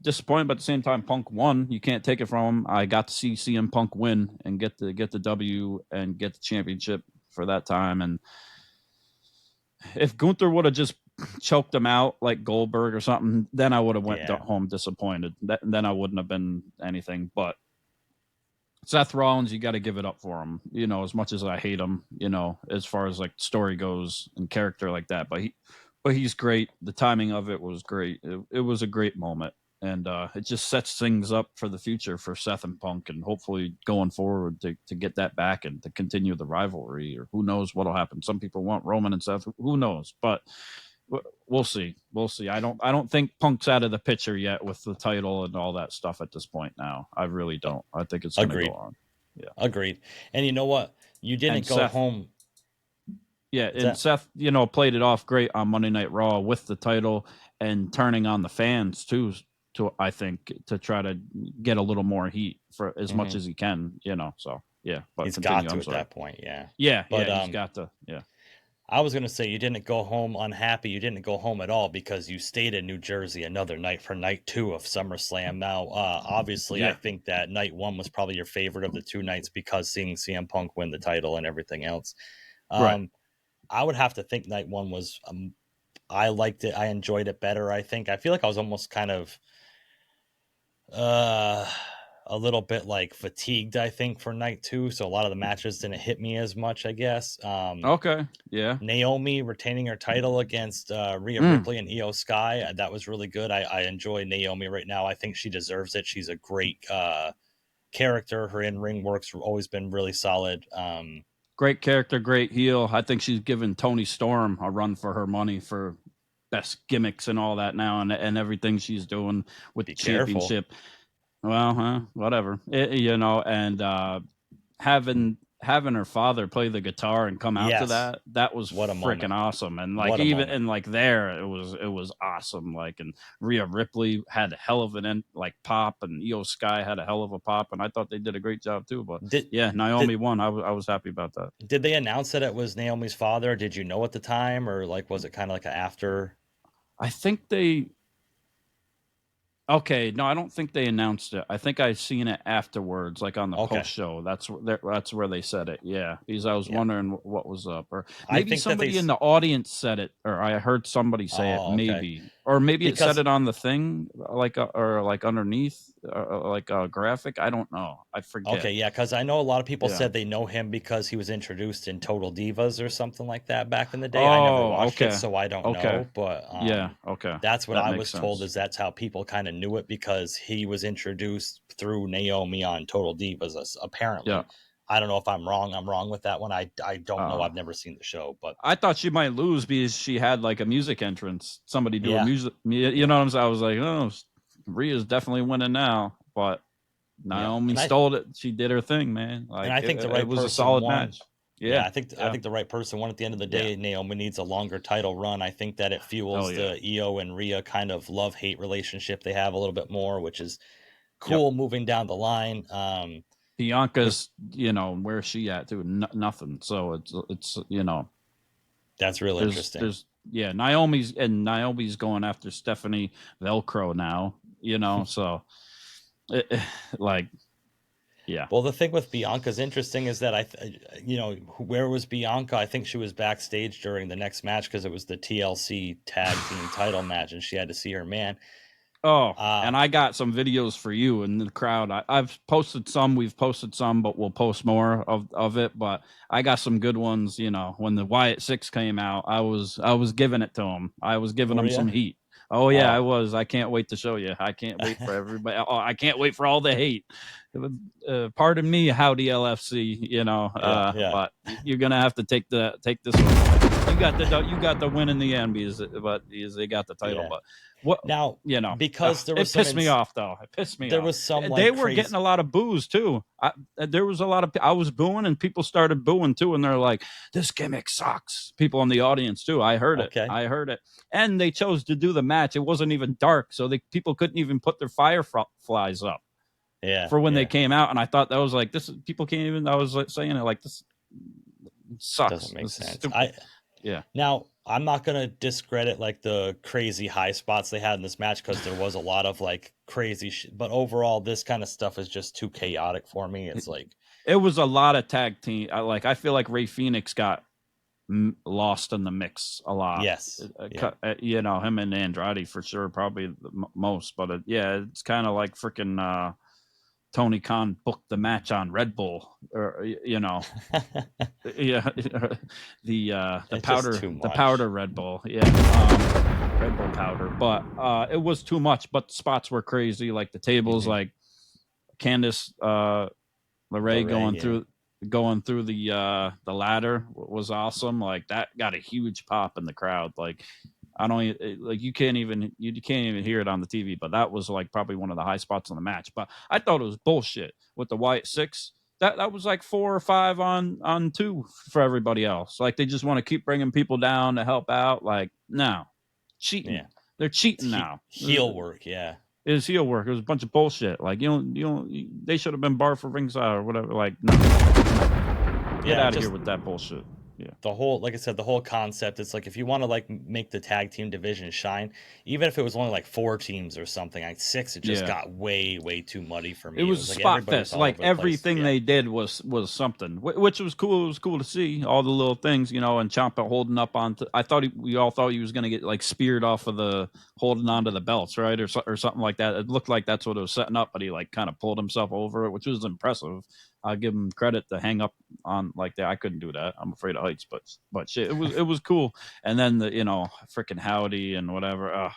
disappointed, but at the same time, Punk won. You can't take it from him. I got to see CM Punk win and get the W and get the championship for that time. And if Gunther would have just choked him out like Goldberg or something, then I would have went home disappointed. Then I wouldn't have been anything. But Seth Rollins, you got to give it up for him. As much as I hate him, as far as like story goes and character like that, but he's great. The timing of it was great. It was a great moment, and it just sets things up for the future for Seth and Punk, and hopefully going forward to get that back and to continue the rivalry. Or who knows what'll happen? Some people want Roman and Seth. Who knows? But we'll see. I don't think Punk's out of the picture yet with the title and all that stuff at this point now. I really don't. I think it's going to go on. Yeah. Agreed. And you know what? You didn't go home. Yeah, and Seth, played it off great on Monday Night Raw with the title and turning on the fans too, I think, to try to get a little more heat for as much as he can, so yeah. But he's got to at that point, yeah. Yeah, but he's got to, yeah. I was going to say, you didn't go home unhappy. You didn't go home at all because you stayed in New Jersey another night for night 2 of SummerSlam. Now, obviously, I think that night 1 was probably your favorite of the 2 nights because seeing CM Punk win the title and everything else. Right. I would have to think night 1 was, I liked it. I enjoyed it better, I think. I feel like I was almost kind of, a little bit like fatigued, I think, for night 2. So a lot of the matches didn't hit me as much, I guess. Okay, yeah. Naomi retaining her title against Rhea Ripley and Io Sky. That was really good. I enjoy Naomi right now. I think she deserves it. She's a great character. Her in-ring work's always been really solid. Great character, great heel. I think she's given Toni Storm a run for her money for best gimmicks and all that now, and everything she's doing with the championship. Well, whatever. And having her father play the guitar and come out to that was freaking awesome. And like there it was awesome. Like, and Rhea Ripley had a hell of an pop, and Io Sky had a hell of a pop, and I thought they did a great job too. But Naomi won. I was happy about that. Did they announce that it was Naomi's father? Did you know at the time, or like was it kind of like an after? I think they. Okay, no, I don't think they announced it. I think I've seen it afterwards, like on the post show. That's where they said it. Yeah, because I was wondering what was up, or maybe somebody in the audience said it, or I heard somebody say it, maybe, or maybe it said it on the thing, or like underneath, like a graphic. I don't know. I forget. Okay, yeah, because I know a lot of people said they know him because he was introduced in Total Divas or something like that back in the day. I never watched it, so I don't know. But that's what I was told. Is that's how people kind of knew it, because he was introduced through Naomi on Total Divas, apparently. Yeah. I don't know if I'm wrong. I'm wrong with that one. I don't know. I've never seen the show, but I thought she might lose because she had like a music entrance. Somebody do a music, you know what I'm saying? I was like, oh, Rhea's definitely winning now, but Naomi stole it. She did her thing, man. Like, and I think it was a solid match. Yeah, I think the right person won at the end of the day. Naomi needs a longer title run. I think that it fuels the Io and Rhea kind of love-hate relationship they have a little bit more, which is cool moving down the line. Bianca's, where's she at too? Nothing. So it's that's really interesting. Naomi's going after Stephanie Velcro now. So yeah. Well, the thing with Bianca's interesting is that where was Bianca? I think she was backstage during the next match because it was the TLC tag team title match, and she had to see her man. Oh, and I got some videos for you in the crowd. I've posted some, we've posted some, but we'll post more of it. But I got some good ones. When the Wyatt 6 came out, I was giving it to him. I was giving him some heat. Oh yeah, I was. I can't wait to show you. I can't wait for everybody. I can't wait for all the hate. Pardon me, howdy LFC. But you're gonna have to take this one. You got the win in the end because they got the title. But what now? Because there was it pissed me off though. It pissed me off. There was some. They were getting a lot of boos too. There was a lot of. I was booing and people started booing too, and they're like, "This gimmick sucks." People in the audience too. I heard it. I heard it. And they chose to do the match. It wasn't even dark, so people couldn't even put their fireflies up. Yeah. For when they came out, and I thought that was like this. People can't even. I was like saying it like this sucks. Doesn't make sense. Yeah. Now I'm not gonna discredit like the crazy high spots they had in this match because there was a lot of like crazy shit. But overall, this kind of stuff is just too chaotic for me. It's like it was a lot of tag team. I feel like Rey Fenix got lost in the mix a lot. Yes. Him and Andrade for sure, probably the most. But it's kind of like freaking. Tony Khan booked the match on Red Bull, or the powder Red Bull, Red Bull powder. But it was too much. But the spots were crazy, like the tables, like Candice LeRae going through the ladder was awesome. Like that got a huge pop in the crowd. Like I don't like you can't even hear it on the TV, but that was like probably one of the high spots on the match. But I thought it was bullshit with the Wyatt 6. That was like 4 or 5 on 2 for everybody else. Like they just want to keep bringing people down to help out. Like no, cheating. Yeah. They're cheating now. Heel work, yeah. It was heel work. It was a bunch of bullshit. Like they should have been barred for ringside or whatever. Like no. Get out of here with that bullshit. the whole, like I said, the whole concept, it's like if you want to like make the tag team division shine, even if it was only like 4 teams or something, like 6, it just got way too muddy for me. It was a like spot fest. Like everything they they did was something, which was cool. It was cool to see all the little things, you know, and Ciampa holding up on. I thought we all thought he was going to get like speared off of the holding onto the belts, right, or something like that. It looked like that's what it was setting up, but he like kind of pulled himself over it, which was impressive. I'll give him credit to hang up on like that. I couldn't do that. I'm afraid of heights, but shit, it was cool. And then the freaking Howdy and whatever,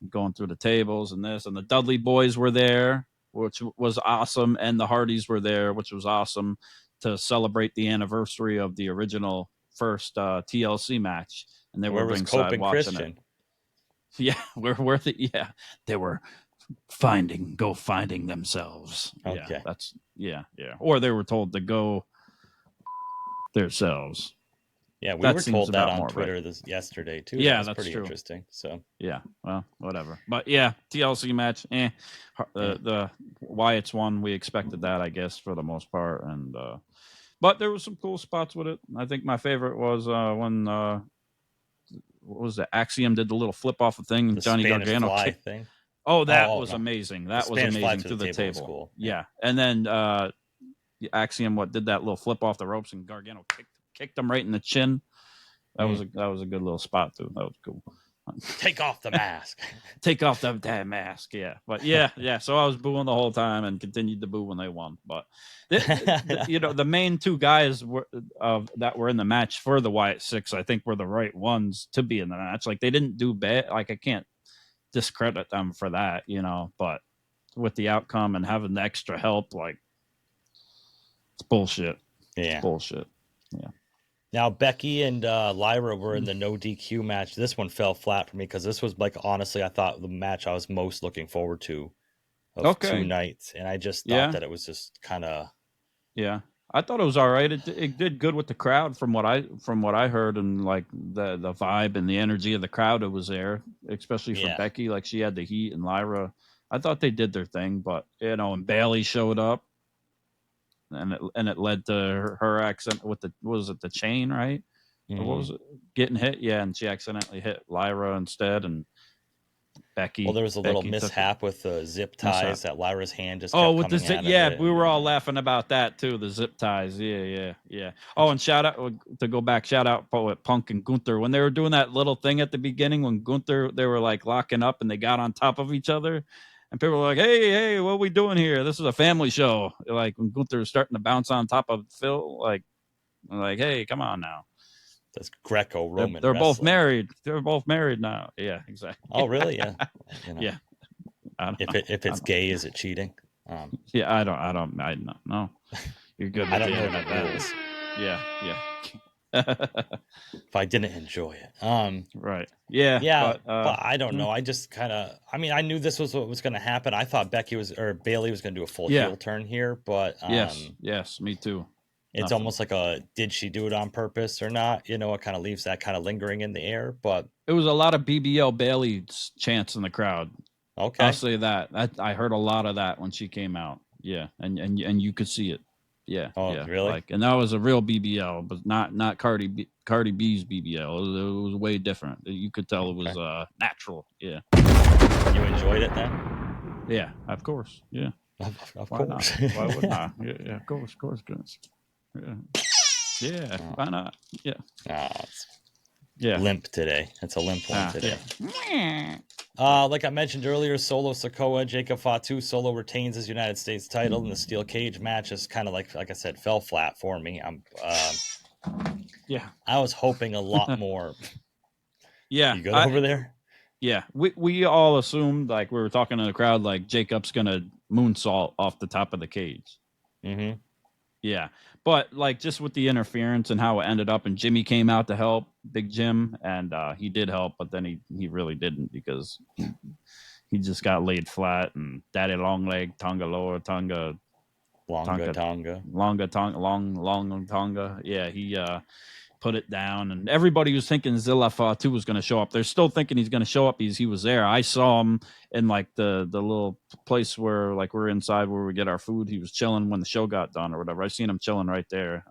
going through the tables and this, and the Dudley boys were there, which was awesome, and the Hardys were there, which was awesome, to celebrate the anniversary of the original first TLC match, and they were ringside watching Christian? It. Yeah, they were finding themselves. Okay. Yeah, or they were told to go themselves. Yeah, we were told that on Twitter yesterday too. Yeah, that's pretty true. Interesting. So yeah, well, whatever. But yeah, TLC match. The Wyatt's one, we expected that, I guess, for the most part, and but there was some cool spots with it. I think my favorite was when what was it? Axiom did the little flip off the thing, and Johnny Spanish Gargano fly kicked. Thing. Oh, that was amazing. That was amazing to the table. Cool. Yeah, and then Axiom did that little flip off the ropes, and Gargano kicked him right in the chin. That was a good little spot too. That was cool. Take off the mask. Take off the damn mask. Yeah, but yeah. So I was booing the whole time and continued to boo when they won. But the main 2 guys that were in the match for the Wyatt 6, I think, were the right ones to be in the match. Like, they didn't do bad. Like, I can't discredit them for that, but with the outcome and having the extra help, like, it's bullshit. Yeah, it's bullshit. Yeah. Now Becky and Lyra were in the no DQ match. This one fell flat for me because this was, like, honestly, I thought the match I was most looking forward to of 2 nights, and I just thought that it was just kind of. Yeah, I thought it was all right. It did good with the crowd from what I heard, and like the vibe and the energy of the crowd that was there, especially for Becky. Like, she had the heat, and Lyra, I thought they did their thing, but and Bayley showed up, and it led to her accident with the chain, right? Mm-hmm. Or what was it? Getting hit, and she accidentally hit Lyra instead, and Becky. Well, there was a little mishap with the zip ties that Lyra's hand just kept with the zip. Yeah, we were all laughing about that too. The zip ties. Yeah. Oh, and shout out Poet Punk and Gunther when they were doing that little thing at the beginning when Gunther, they were like locking up and they got on top of each other, and people were like, "Hey, what are we doing here? This is a family show." Like when Gunther was starting to bounce on top of Phil, like, "Hey, come on now." That's Greco-Roman. They're both married. They're both married now. Yeah, exactly. Oh, really? Yeah. Yeah. If it's gay, is it cheating? Yeah, I don't know. You're good. I don't know the rules. Yeah. If I didn't enjoy it, right. Yeah. But I don't know. I just kind of. I mean, I knew this was what was going to happen. I thought Bayley was going to do a full heel turn here, but yes, me too. It's almost like did she do it on purpose or not? It kind of leaves that kind of lingering in the air. But it was a lot of BBL Bayley chants in the crowd. Okay, I'll say that. I heard a lot of that when she came out. Yeah, and you could see it. Yeah. Oh, yeah. really? And that was a real BBL, but not Cardi B's BBL. It was way different. You could tell it was natural. Yeah. You enjoyed it then? Yeah, of course. Yeah. Of Why course. not? Why wouldn't I? Yeah, of course. Yeah. Why not? Yeah. Limp today. It's a limp one today. Yeah. Like I mentioned earlier, Solo Sikoa, Jacob Fatu. Solo retains his United States title, and the steel cage match is kind of like I said, fell flat for me. I was hoping a lot more. Yeah. You good over there? Yeah. We all assumed, like we were talking to the crowd, like Jacob's gonna moonsault off the top of the cage. Mm-hmm. Yeah. But like just with the interference and how it ended up, and Jimmy came out to help, Big Jim, and he did help, but then he really didn't because he just got laid flat, and Daddy Long Leg, Tonga Lower, Tonga. Long Tonga. Yeah, he put it down, and everybody was thinking Zilla Fatu was going to show up. They're still thinking he's going to show up because he was there. I saw him in like the little place where like we're inside where we get our food. He was chilling when the show got done or whatever. I seen him chilling right there.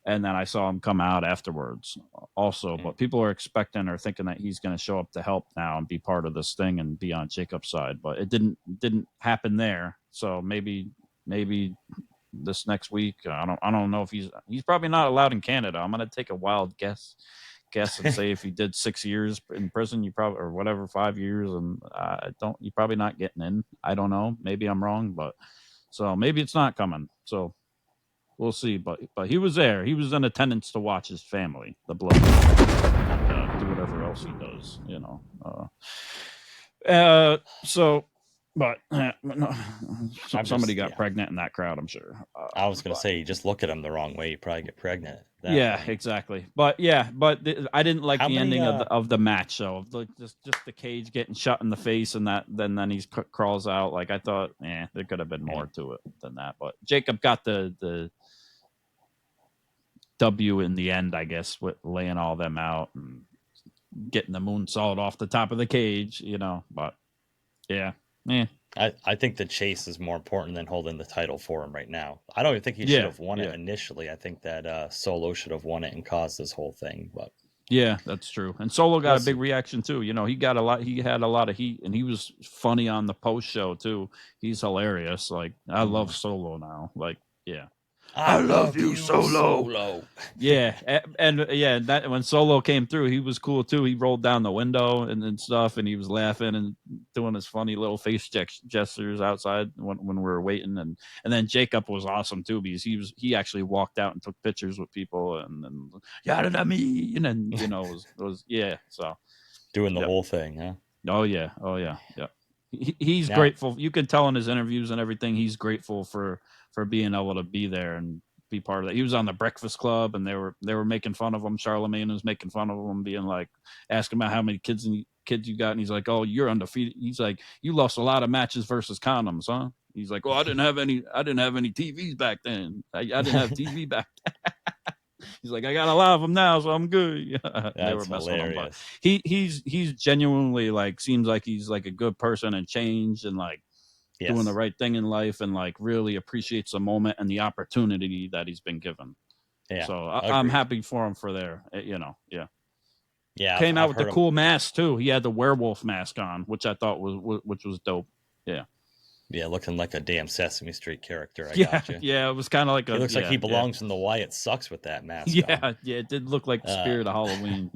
And then I saw him come out afterwards also. But people are expecting or thinking that he's going to show up to help now and be part of this thing and be on Jacob's side. But it didn't happen there. So maybe this next week, I don't know if he's probably not allowed in Canada. I'm going to take a wild guess and say if he did 6 years in prison, you probably, or whatever, 5 years, and you're probably not getting in. I don't know. Maybe I'm wrong, but so maybe it's not coming. So we'll see. But he was there. He was in attendance to watch his family, the blood, and do whatever else he does. So. But no, somebody got pregnant in that crowd, I'm sure. I was going to say, you just look at him the wrong way, you probably get pregnant. Exactly. But I didn't like the ending of the match. So just the cage getting shut in the face, and then he crawls out. Like I thought, there could have been more to it than that. But Jacob got the W in the end, I guess, with laying all them out and getting the moonsault off the top of the cage. But yeah. I think the chase is more important than holding the title for him right now. I don't even think he should have won it initially. I think that Solo should have won it and caused this whole thing. But yeah, that's true. And Solo got a big reaction too. He had a lot of heat, and he was funny on the post show too. He's hilarious. Like I love Solo now. Like I love you, Solo. Yeah, and that when Solo came through, he was cool too. He rolled down the window and stuff, and he was laughing and doing his funny little face gestures outside when we were waiting. And then Jacob was awesome too, because he actually walked out and took pictures with people and yada me, and then was so doing the whole thing, huh? Oh yeah. He's grateful. You can tell in his interviews and everything. He's grateful for being able to be there and be part of that. He was on the Breakfast Club, and they were making fun of him. Charlemagne was making fun of him, being like, asking about how many kids you got, and he's like, "Oh, you're undefeated." He's like, "You lost a lot of matches versus condoms, huh?" He's like, "Oh, I didn't have any TVs back then. I didn't have TV back then." He's like, "I got a lot of them now, so I'm good." They were messing with him, but he's genuinely like, seems like he's like a good person and changed and like doing the right thing in life, and like really appreciates the moment and the opportunity that he's been given. So I'm happy for him for there. Came out with the cool mask too. He had the werewolf mask on, which I thought was dope. Looking like a damn Sesame Street character. Gotcha. It was kind of like he looks like he belongs in the Wyatt Sucks with that mask on. It did look like the spirit of Halloween.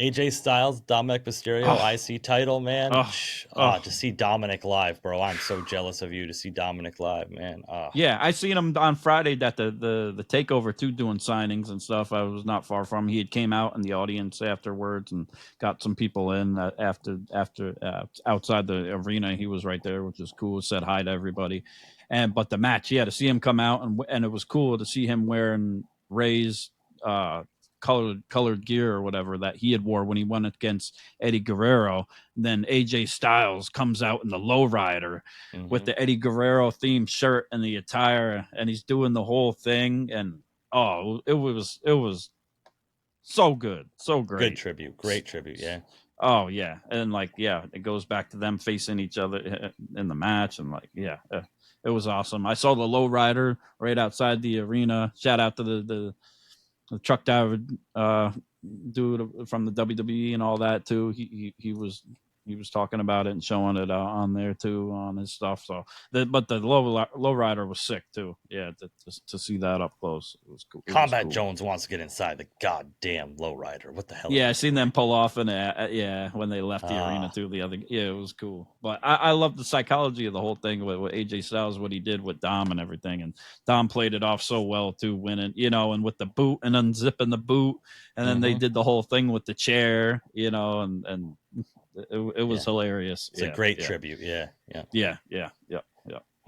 AJ Styles, Dominic Mysterio, IC title, man. To see Dominic live, bro. I'm so jealous of you to see Dominic live, man. I seen him on Friday at the takeover too, doing signings and stuff. I was not far from him. He had came out in the audience afterwards and got some people in after outside the arena. He was right there, which is cool. Said hi to everybody. But the match, to see him come out and it was cool to see him wearing Ray's colored gear or whatever that he had wore when he went against Eddie Guerrero. Then AJ Styles comes out in the lowrider with the Eddie Guerrero themed shirt and the attire, and he's doing the whole thing. And it was so good, so great. Great tribute. Yeah. Oh yeah, and it goes back to them facing each other in the match, and it was awesome. I saw the lowrider right outside the arena. Shout out to the truck driver dude from the WWE and all that too. He was talking about it and showing it on there too on his stuff. So but the lowrider was sick too. To see that up close, it was cool. Kombat Jones wants to get inside the goddamn lowrider. What the hell? I seen them pull off when they left the arena too. It was cool. But I love the psychology of the whole thing with AJ Styles, what he did with Dom and everything, and Dom played it off so well too, winning, and with the boot and unzipping the boot, and then they did the whole thing with the chair, and it was hilarious. It's a great tribute. Yeah.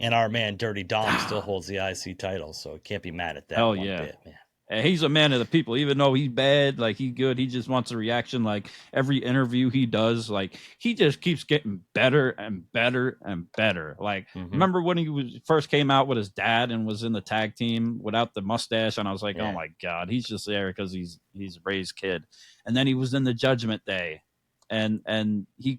And our man Dirty Dom still holds the IC title, so can't be mad at that. Hell bit, man. And he's a man of the people, even though he's bad, like he's good. He just wants a reaction. Like every interview he does, like he just keeps getting better and better and better. Like remember when he first came out with his dad and was in the tag team without the mustache, and I was like, oh my god, he's just there because he's Ray's kid. And then he was in the Judgment Day, and he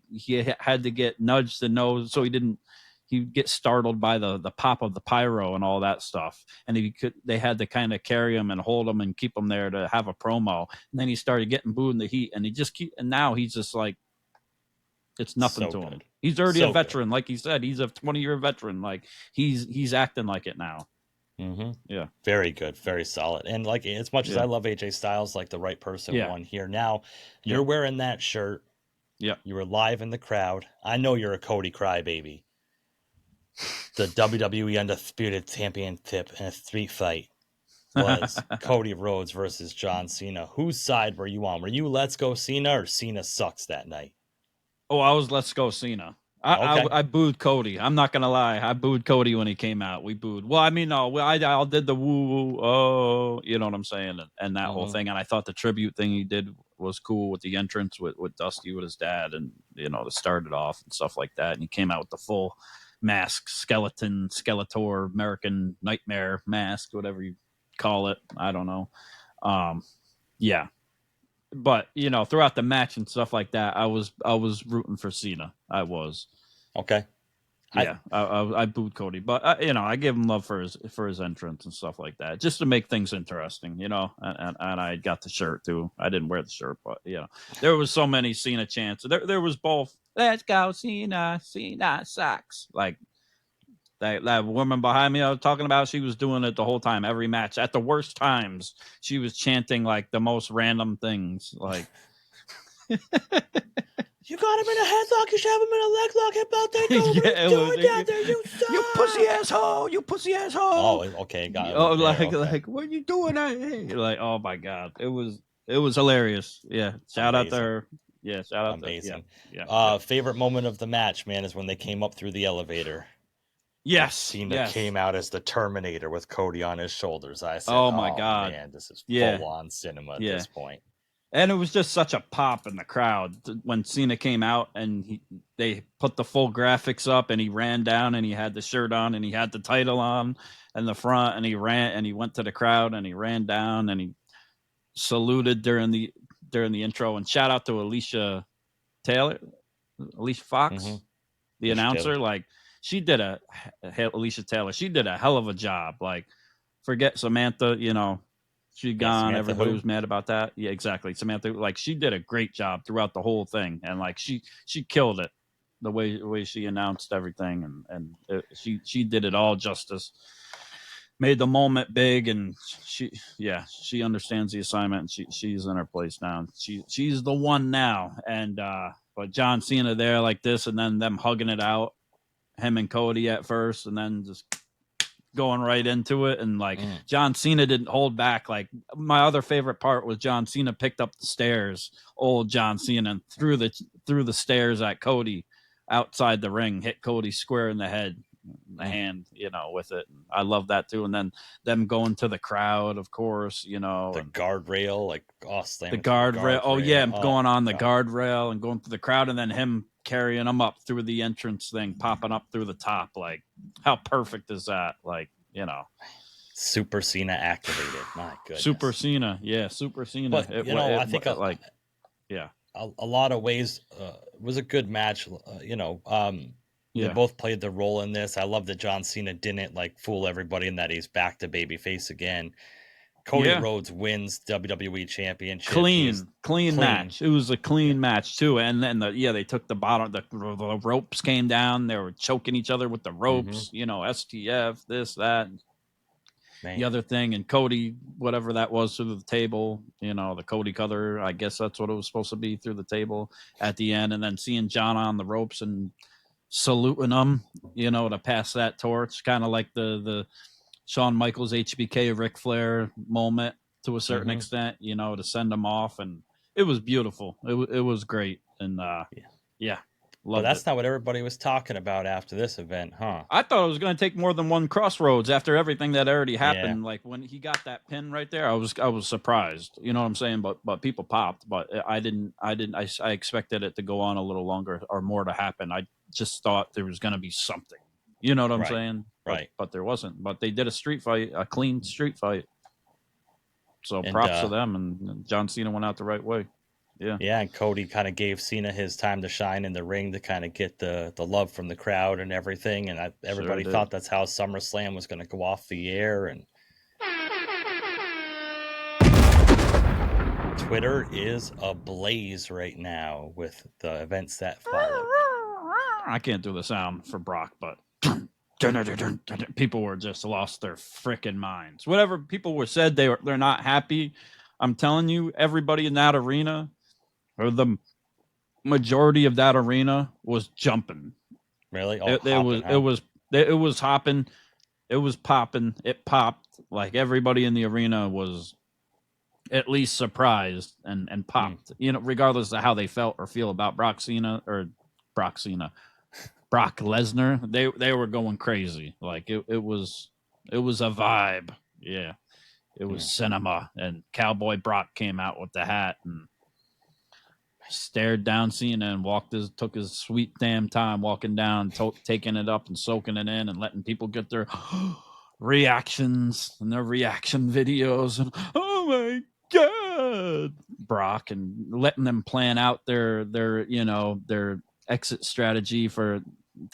had to get nudged to know, so he didn't he'd get startled by the pop of the pyro and all that stuff. And they had to kind of carry him and hold him and keep him there to have a promo. And then he started getting booed in the heat, and and now he's just like, it's nothing to him. He's already a veteran. Like he said, he's a 20-year veteran. Like he's acting like it now. Mm-hmm. Yeah. Very good. Very solid. And like, as much as I love AJ Styles, like the right person won here. Now you're wearing that shirt. Yeah. You were live in the crowd. I know you're a Cody crybaby. The WWE Undisputed Championship in a street fight was Cody Rhodes versus John Cena. Whose side were you on? Were you Let's Go Cena or Cena sucks that night? Oh, I was Let's Go Cena. I booed Cody. I'm not gonna lie. I booed Cody when he came out. We booed. Well, I mean, no, I did the woo woo. Oh, you know what I'm saying, and that whole thing. And I thought the tribute thing he did was cool with the entrance with Dusty with his dad, and to start it off and stuff like that. And he came out with the full mask, Skeletor, American Nightmare mask, whatever you call it. I don't know. Yeah. But throughout the match and stuff like that, I was rooting for Cena. I was. Okay. Yeah, I booed Cody, but I give him love for his entrance and stuff like that, just to make things interesting. And I got the shirt too. I didn't wear the shirt, but there was so many Cena chants. There was both. Let's go Cena. Cena sucks. Like that woman behind me I was talking about, she was doing it the whole time, every match. At the worst times, she was chanting like the most random things, like you got him in a headlock, you should have him in a leg lock. How about that? You pussy asshole, you pussy asshole. Oh, okay, got it. Oh, like what are you doing? Like, oh my god, it was hilarious. Yeah, shout out to her. Yeah, shout out. Amazing. Yeah. Favorite moment of the match, man, is when they came up through the elevator. Yes, Cena came out as the Terminator with Cody on his shoulders. I said, "Oh my god, man, this is full on cinema at this point." And it was just such a pop in the crowd when Cena came out, and they put the full graphics up, and he ran down, and he had the shirt on, and he had the title on in the front, and he went to the crowd, and he ran down, and he saluted during the intro. And shout out to Alicia Fox, the announcer, Taylor. Like. She did Alicia Taylor. She did a hell of a job. Like, forget Samantha, she'd gone. Samantha everybody was mad about that. Yeah, exactly. Samantha, like, she did a great job throughout the whole thing. And like, she killed it the way she announced everything. And she did it all justice, made the moment big. And she understands the assignment, and she's in her place now. She's the one now. And, but John Cena there like this, and then them hugging it out. Him and Cody at first, and then just going right into it. And like John Cena didn't hold back. Like, my other favorite part was John Cena picked up the stairs, old John Cena, and threw the stairs at Cody outside the ring, hit Cody square in the head, the hand, with it. And I love that too. And then them going to the crowd, of course, the guardrail, like the guardrail. Oh yeah, going on the guardrail and going through the crowd, and then him carrying them up through the entrance thing, popping up through the top. Like, how perfect is that? Like, Super Cena activated. My goodness. Super Cena. Yeah, Super Cena. But, I think a lot of ways it was a good match. They both played their role in this. I love that John Cena didn't like fool everybody and that he's back to babyface again. Cody Rhodes wins WWE Championship. Clean match. It was a clean match too. And then they took the bottom. The ropes came down. They were choking each other with the ropes. STF, this, that, the other thing. And Cody, whatever that was, through the table. The Cody cutter. I guess that's what it was supposed to be, through the table at the end. And then seeing John on the ropes and saluting him. To pass that torch, kind of like the Shawn Michaels HBK Ric Flair moment to a certain extent, to send them off. And it was beautiful. It was great. And well, that's not what everybody was talking about after this event, huh? I thought it was going to take more than one crossroads after everything that already happened. Like, when he got that pin right there, I was surprised. You know what I'm saying? But people popped. But I expected it to go on a little longer or more to happen. I just thought there was going to be something. You know what I'm saying? Right. But there wasn't. But they did a clean street fight. So props to them, and John Cena went out the right way. Yeah. Yeah, and Cody kind of gave Cena his time to shine in the ring to kind of get the love from the crowd and everything. And everybody Sure did. thought that's how SummerSlam was going to go off the air. And Twitter is ablaze right now with the events that follow. I can't do the sound for Brock, but people were just lost their freaking minds. Whatever people were said, they're not happy. I'm telling you, everybody in that arena, or the majority of that arena, was jumping. Really? It was hopping. It was popping. It popped. Like everybody in the arena was at least surprised and popped. You know, regardless of how they felt or feel about Brock Lesnar, they were going crazy. Like it was a vibe. Yeah. It was cinema, and Cowboy Brock came out with the hat and stared down Cena and took his sweet damn time walking down, taking it up and soaking it in and letting people get their reactions and their reaction videos and oh my god, Brock, and letting them plan out their exit strategy to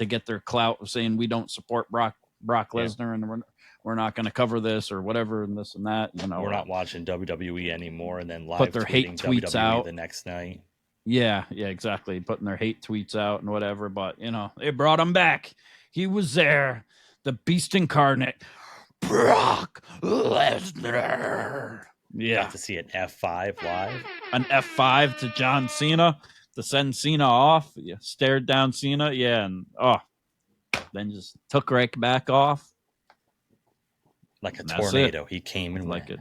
get their clout of saying we don't support Brock Lesnar and we're not going to cover this or whatever and this and that. We're not watching WWE anymore, and then live put their hate tweets WWE out the next night. Yeah, exactly. Putting their hate tweets out and whatever, but they brought him back. He was there, the beast incarnate, Brock Lesnar. Yeah, Got to see an F5 live. An F5 to John Cena to send Cena off. Yeah, stared down Cena. Yeah, and then just took right back off. Like a tornado. He came and went.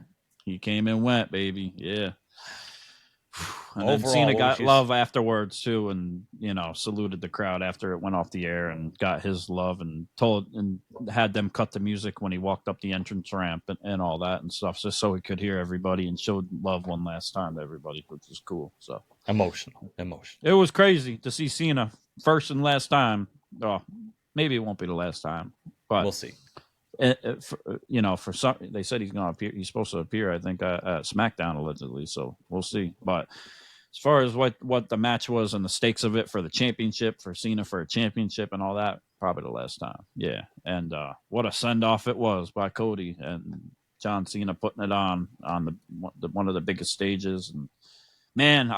He came and went, baby. Yeah. And Overall, then Cena got love afterwards too, and saluted the crowd after it went off the air and got his love and had them cut the music when he walked up the entrance ramp and all that and stuff, just so he could hear everybody and showed love one last time to everybody, which was cool. So emotional. It was crazy to see Cena first and last time. Oh, maybe it won't be the last time, but we'll see. For some, they said he's going to appear. He's supposed to appear, I think, at SmackDown allegedly. So we'll see. But as far as what the match was and the stakes of it for the championship, for Cena for a championship and all that, probably the last time. Yeah, and what a send off it was by Cody and John Cena putting it on one of the biggest stages. And man,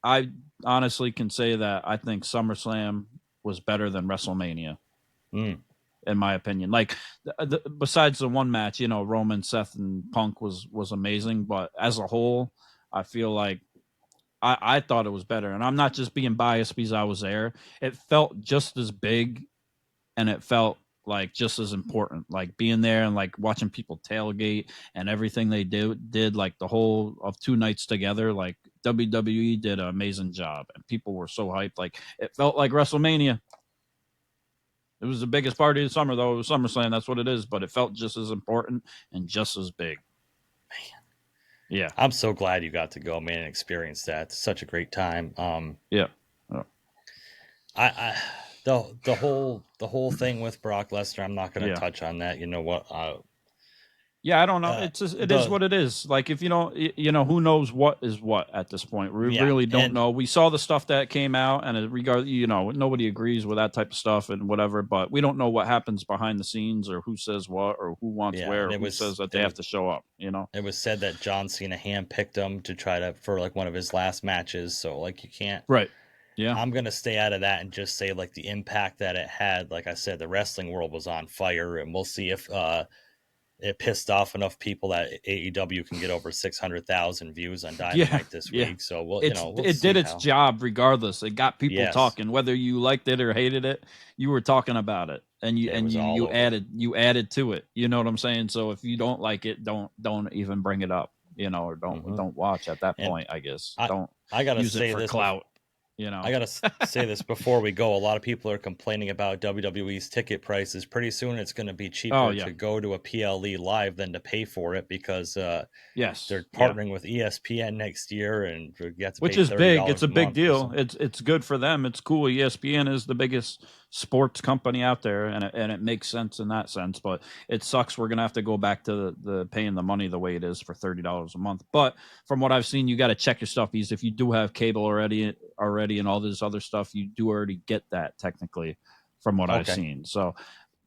I honestly can say that I think SummerSlam was better than WrestleMania. In my opinion, like besides the one match, Roman, Seth, and Punk was amazing, but as a whole, I feel like I thought it was better. And I'm not just being biased because I was there. It felt just as big, and it felt like just as important. Like being there and like watching people tailgate and everything they did like the whole of 2 nights together. Like WWE did an amazing job, and people were so hyped. Like it felt like WrestleMania. It was the biggest party of the summer, though. It was SummerSlam. That's what it is. But it felt just as important and just as big. Man. Yeah. I'm so glad you got to go, man, and experience that. It's such a great time. Yeah. Oh. The whole thing with Brock Lesnar, I'm not going to touch on that. You know what? Yeah, I don't know. It is what it is. Like if you don't, who knows what is what at this point. We really don't know. We saw the stuff that came out, and nobody agrees with that type of stuff and whatever. But we don't know what happens behind the scenes, or who says what, or who wants where, or who says that they have to show up. It was said that John Cena handpicked him to try for like one of his last matches. So like you can't. Right. Yeah. I'm gonna stay out of that and just say like the impact that it had. Like I said, the wrestling world was on fire, and we'll see if it pissed off enough people that AEW can get over 600,000 views on Dynamite this week. So it did its job regardless. It got people talking, whether you liked it or hated it. You were talking about it, and you added to it. You know what I'm saying? So if you don't like it, don't even bring it up. Or don't watch at that point. I guess I gotta use say it for this clout. I gotta say this before we go. A lot of people are complaining about WWE's ticket prices. Pretty soon, it's going to be cheaper to go to a PLE live than to pay for it because they're partnering with ESPN next year, and you have to which pay is big. It's a big month deal. It's good for them. It's cool. ESPN is the biggest sports company out there, and it makes sense in that sense. But it sucks. We're gonna have to go back to the paying the money the way it is for $30 a month. But from what I've seen, you got to check your stuff, because if you do have cable already and all this other stuff, you do already get that technically, from what I've seen. So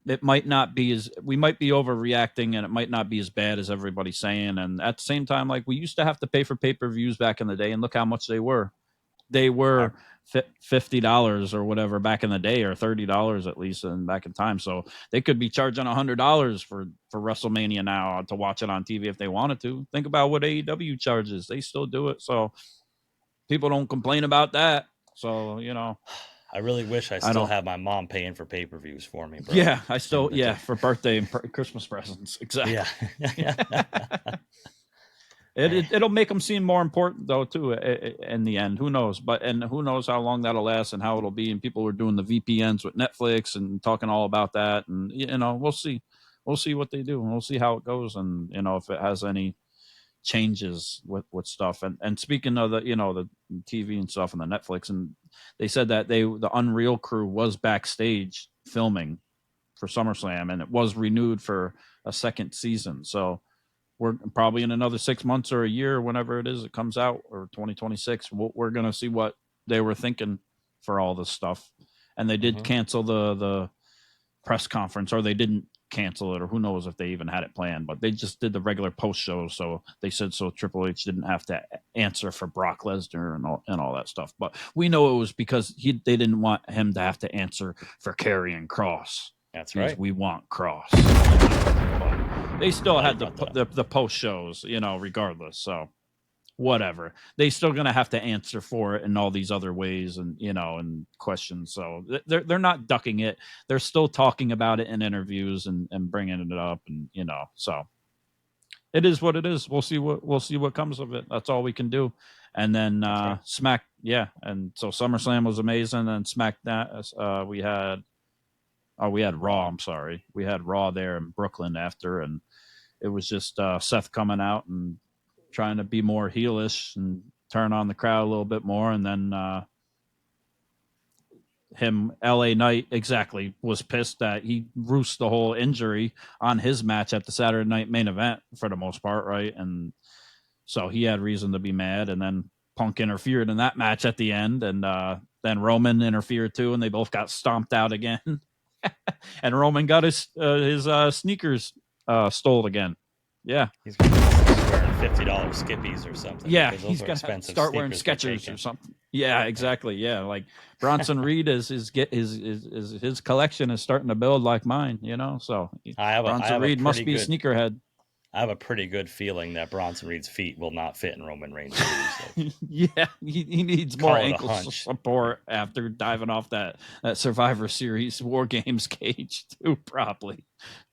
it might not be we might be overreacting, and it might not be as bad as everybody's saying. And at the same time, like, we used to have to pay for pay-per-views back in the day, and look how much they were. They were $50 or whatever back in the day, or $30 at least back in time. So they could be charging $100 for WrestleMania now to watch it on TV if they wanted to. Think about what AEW charges. They still do it. So people don't complain about that. So, I really wish I still have my mom paying for pay-per-views for me, bro. Yeah, I still, for birthday and Christmas presents. Exactly. Yeah. It'll make them seem more important, though, too, in the end. Who knows? And who knows how long that'll last and how it'll be. And people were doing the VPNs with Netflix and talking all about that. And, we'll see. We'll see what they do. And we'll see how it goes. And, if it has any changes with stuff. And speaking of the TV and stuff and the Netflix, and they said that the Unreal crew was backstage filming for SummerSlam, and it was renewed for a second season. So we're probably in another 6 months or a year, whenever it is it comes out, or 2026, we're going to see what they were thinking for all this stuff. And they did cancel the press conference, or they didn't cancel it, or who knows if they even had it planned, but they just did the regular post show. So they said so Triple H didn't have to answer for Brock Lesnar and all that stuff. But we know it was because they didn't want him to have to answer for Karrion Kross. That's right. We want Kross. But they still had the post shows, regardless. So whatever, they still going to have to answer for it in all these other ways, and and questions. So they're not ducking it. They're still talking about it in interviews and bringing it up, and so it is what it is. We'll see what comes of it. That's all we can do. And then and so SummerSlam was amazing. And SmackDown, we had Raw. I'm sorry, we had Raw there in Brooklyn after, and it was just Seth coming out and trying to be more heelish and turn on the crowd a little bit more. And then LA Knight, was pissed that he roosted the whole injury on his match at the Saturday Night Main Event for the most part, right? And so he had reason to be mad. And then Punk interfered in that match at the end, and then Roman interfered too, and they both got stomped out again. And Roman got his sneakers stole again. Yeah, he's wearing $50 Skippies or something. Yeah, he's gonna start wearing Skechers or something. Yeah, exactly. Yeah, like Bronson Reed his collection is starting to build like mine. So Bronson Reed must be a sneakerhead. I have a pretty good feeling that Bronson Reed's feet will not fit in Roman Reigns' shoes. Yeah, he needs more ankle support after diving off that Survivor Series War Games cage too, probably.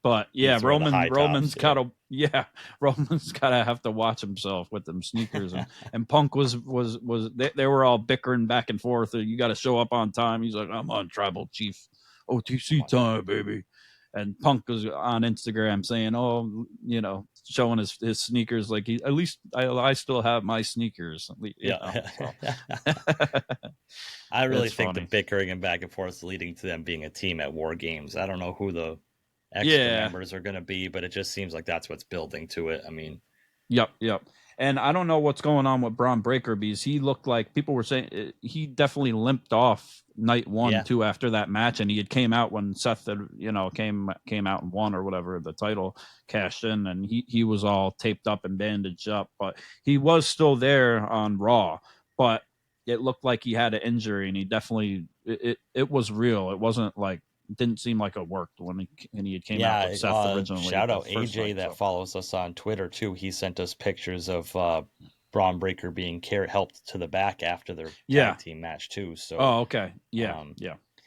But yeah, Roman's got to have to watch himself with them sneakers. And Punk was they were all bickering back and forth. You got to show up on time. He's like, I'm on Tribal Chief OTC time, baby. And Punk was on Instagram saying, showing his sneakers, like at least I still have my sneakers. So. I really think the bickering and back and forth is leading to them being a team at War Games. I don't know who the extra members are going to be, but it just seems like that's what's building to it. I mean, yep. And I don't know what's going on with Braun Breaker, because he looked like people were saying he definitely limped off night 1, 2 after that match, and he had came out when Seth had, came out and won or whatever, the title cashed in, and he was all taped up and bandaged up, but he was still there on Raw, but it looked like he had an injury, and he definitely it was real. It wasn't like, didn't seem like it worked when he came out with Seth originally. Shout out AJ that follows us on Twitter too. He sent us pictures of Braun Breaker being helped to the back after their tag team match too. So okay. Yeah.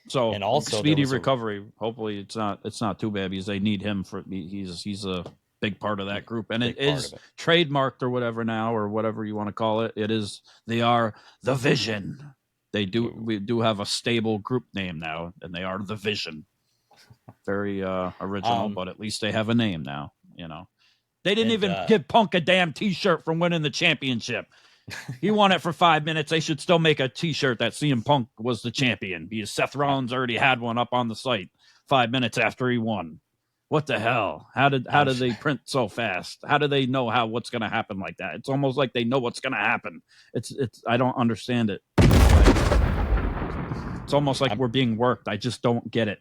So and also speedy recovery. Hopefully it's not too bad, because they need him for he's a big part of that group, and it is trademarked or whatever now, or whatever you want to call it. They are the Vision. We do have a stable group name now, and they are the Vision. Very original, but at least they have a name now. They didn't even give Punk a damn T-shirt from winning the championship. He won it for 5 minutes. They should still make a T-shirt that CM Punk was the champion because Seth Rollins already had one up on the site 5 minutes after he won. What the hell? How did they print so fast? How do they know what's going to happen like that? It's almost like they know what's going to happen. It's I don't understand it. It's almost like we're being worked. I just don't get it.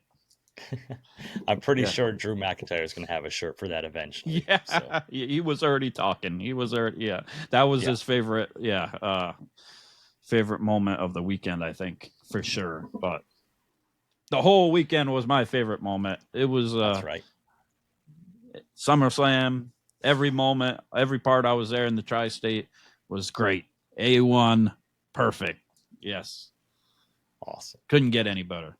I'm pretty sure Drew McIntyre is going to have a shirt for that eventually. Yeah, so. He was already talking. That was his favorite. Favorite moment of the weekend, I think, for sure. But the whole weekend was my favorite moment. It was That's right. SummerSlam. Every moment, every part I was there in the tri-state was great. A1, perfect. Yes. Awesome. Couldn't get any better.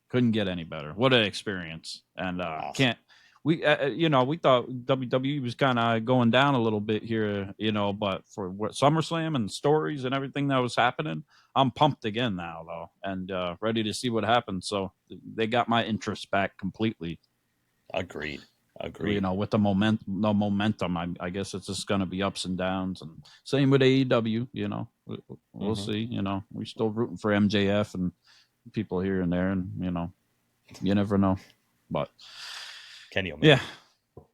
What an experience. And awesome. We thought WWE was kind of going down a little bit here, but for SummerSlam and stories and everything that was happening, I'm pumped again now, though, and ready to see what happens. So they got my interest back completely. Agreed. With the momentum, I guess it's just going to be ups and downs, and same with AEW. We'll see. We're still rooting for MJF and people here and there, and you never know. But Kenny Omega.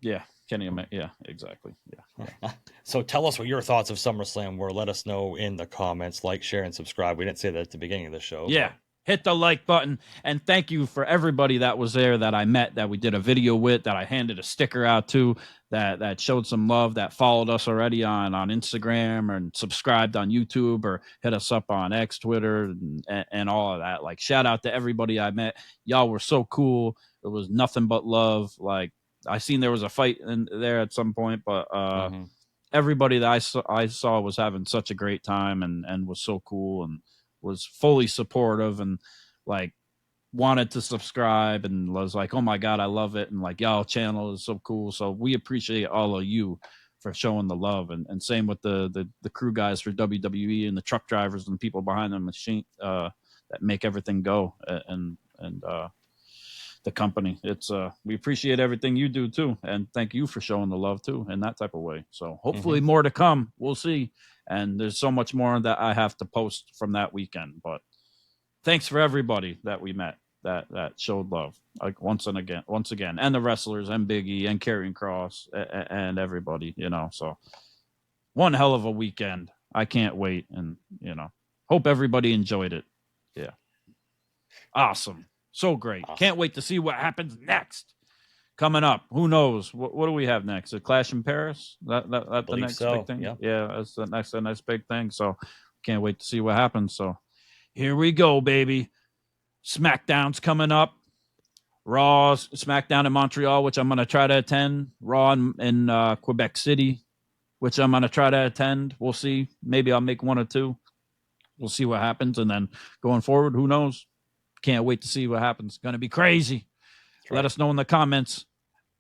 Yeah, Kenny Omega. Yeah, exactly. Yeah. So tell us what your thoughts of SummerSlam were. Let us know in the comments. Like, share, and subscribe. We didn't say that at the beginning of the show. Yeah. Hit the like button, and thank you for everybody that was there that I met, that we did a video with, that I handed a sticker out to, that showed some love, that followed us already on Instagram and subscribed on YouTube or hit us up on X, Twitter, and all of that. Like, shout out to everybody I met. Y'all were so cool. It was nothing but love. Like, I seen there was a fight in there at some point, but everybody that I saw was having such a great time and was so cool and was fully supportive and like wanted to subscribe and was like, oh my God, I love it. And like, y'all channel is so cool. So we appreciate all of you for showing the love. And same with the crew guys for WWE and the truck drivers and the people behind the machine that make everything go and the company. It's we appreciate everything you do too. And thank you for showing the love too in that type of way. So hopefully more to come. We'll see. And there's so much more that I have to post from that weekend. But thanks for everybody that we met that showed love. Like once again, and the wrestlers and Big E and Karrion Kross and everybody, So one hell of a weekend. I can't wait, and hope everybody enjoyed it. Yeah. Awesome. So great. Awesome. Can't wait to see what happens next. Coming up, who knows? What do we have next? A Clash in Paris? That the next big thing? Yeah, that's the next big thing. So can't wait to see what happens. So here we go, baby. SmackDown's coming up. Raw, SmackDown in Montreal, which I'm going to try to attend. Raw in Quebec City, which I'm going to try to attend. We'll see. Maybe I'll make one or two. We'll see what happens. And then going forward, who knows? Can't wait to see what happens. It's going to be crazy. Right. Let us know in the comments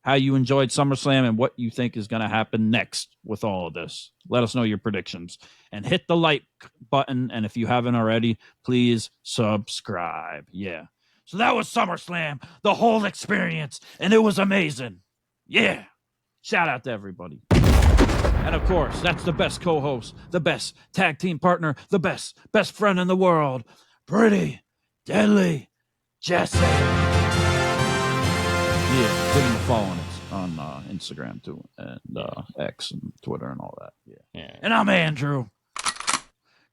how you enjoyed SummerSlam and what you think is going to happen next with all of this. Let us know your predictions and hit the like button. And if you haven't already, please subscribe. Yeah. So that was SummerSlam, the whole experience, and it was amazing. Yeah. Shout out to everybody. And of course, that's the best co-host, the best tag team partner, the best friend in the world, Pretty Deadly Jesse. Yeah, give him a follow on Instagram too, and X and Twitter and all that. Yeah. And I'm Andrew.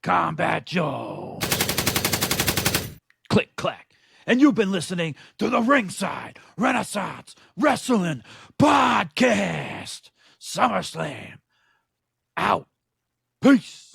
Kombat Jones. Click, clack. And you've been listening to the Ringside Renaissance Wrestling Podcast. SummerSlam out. Peace.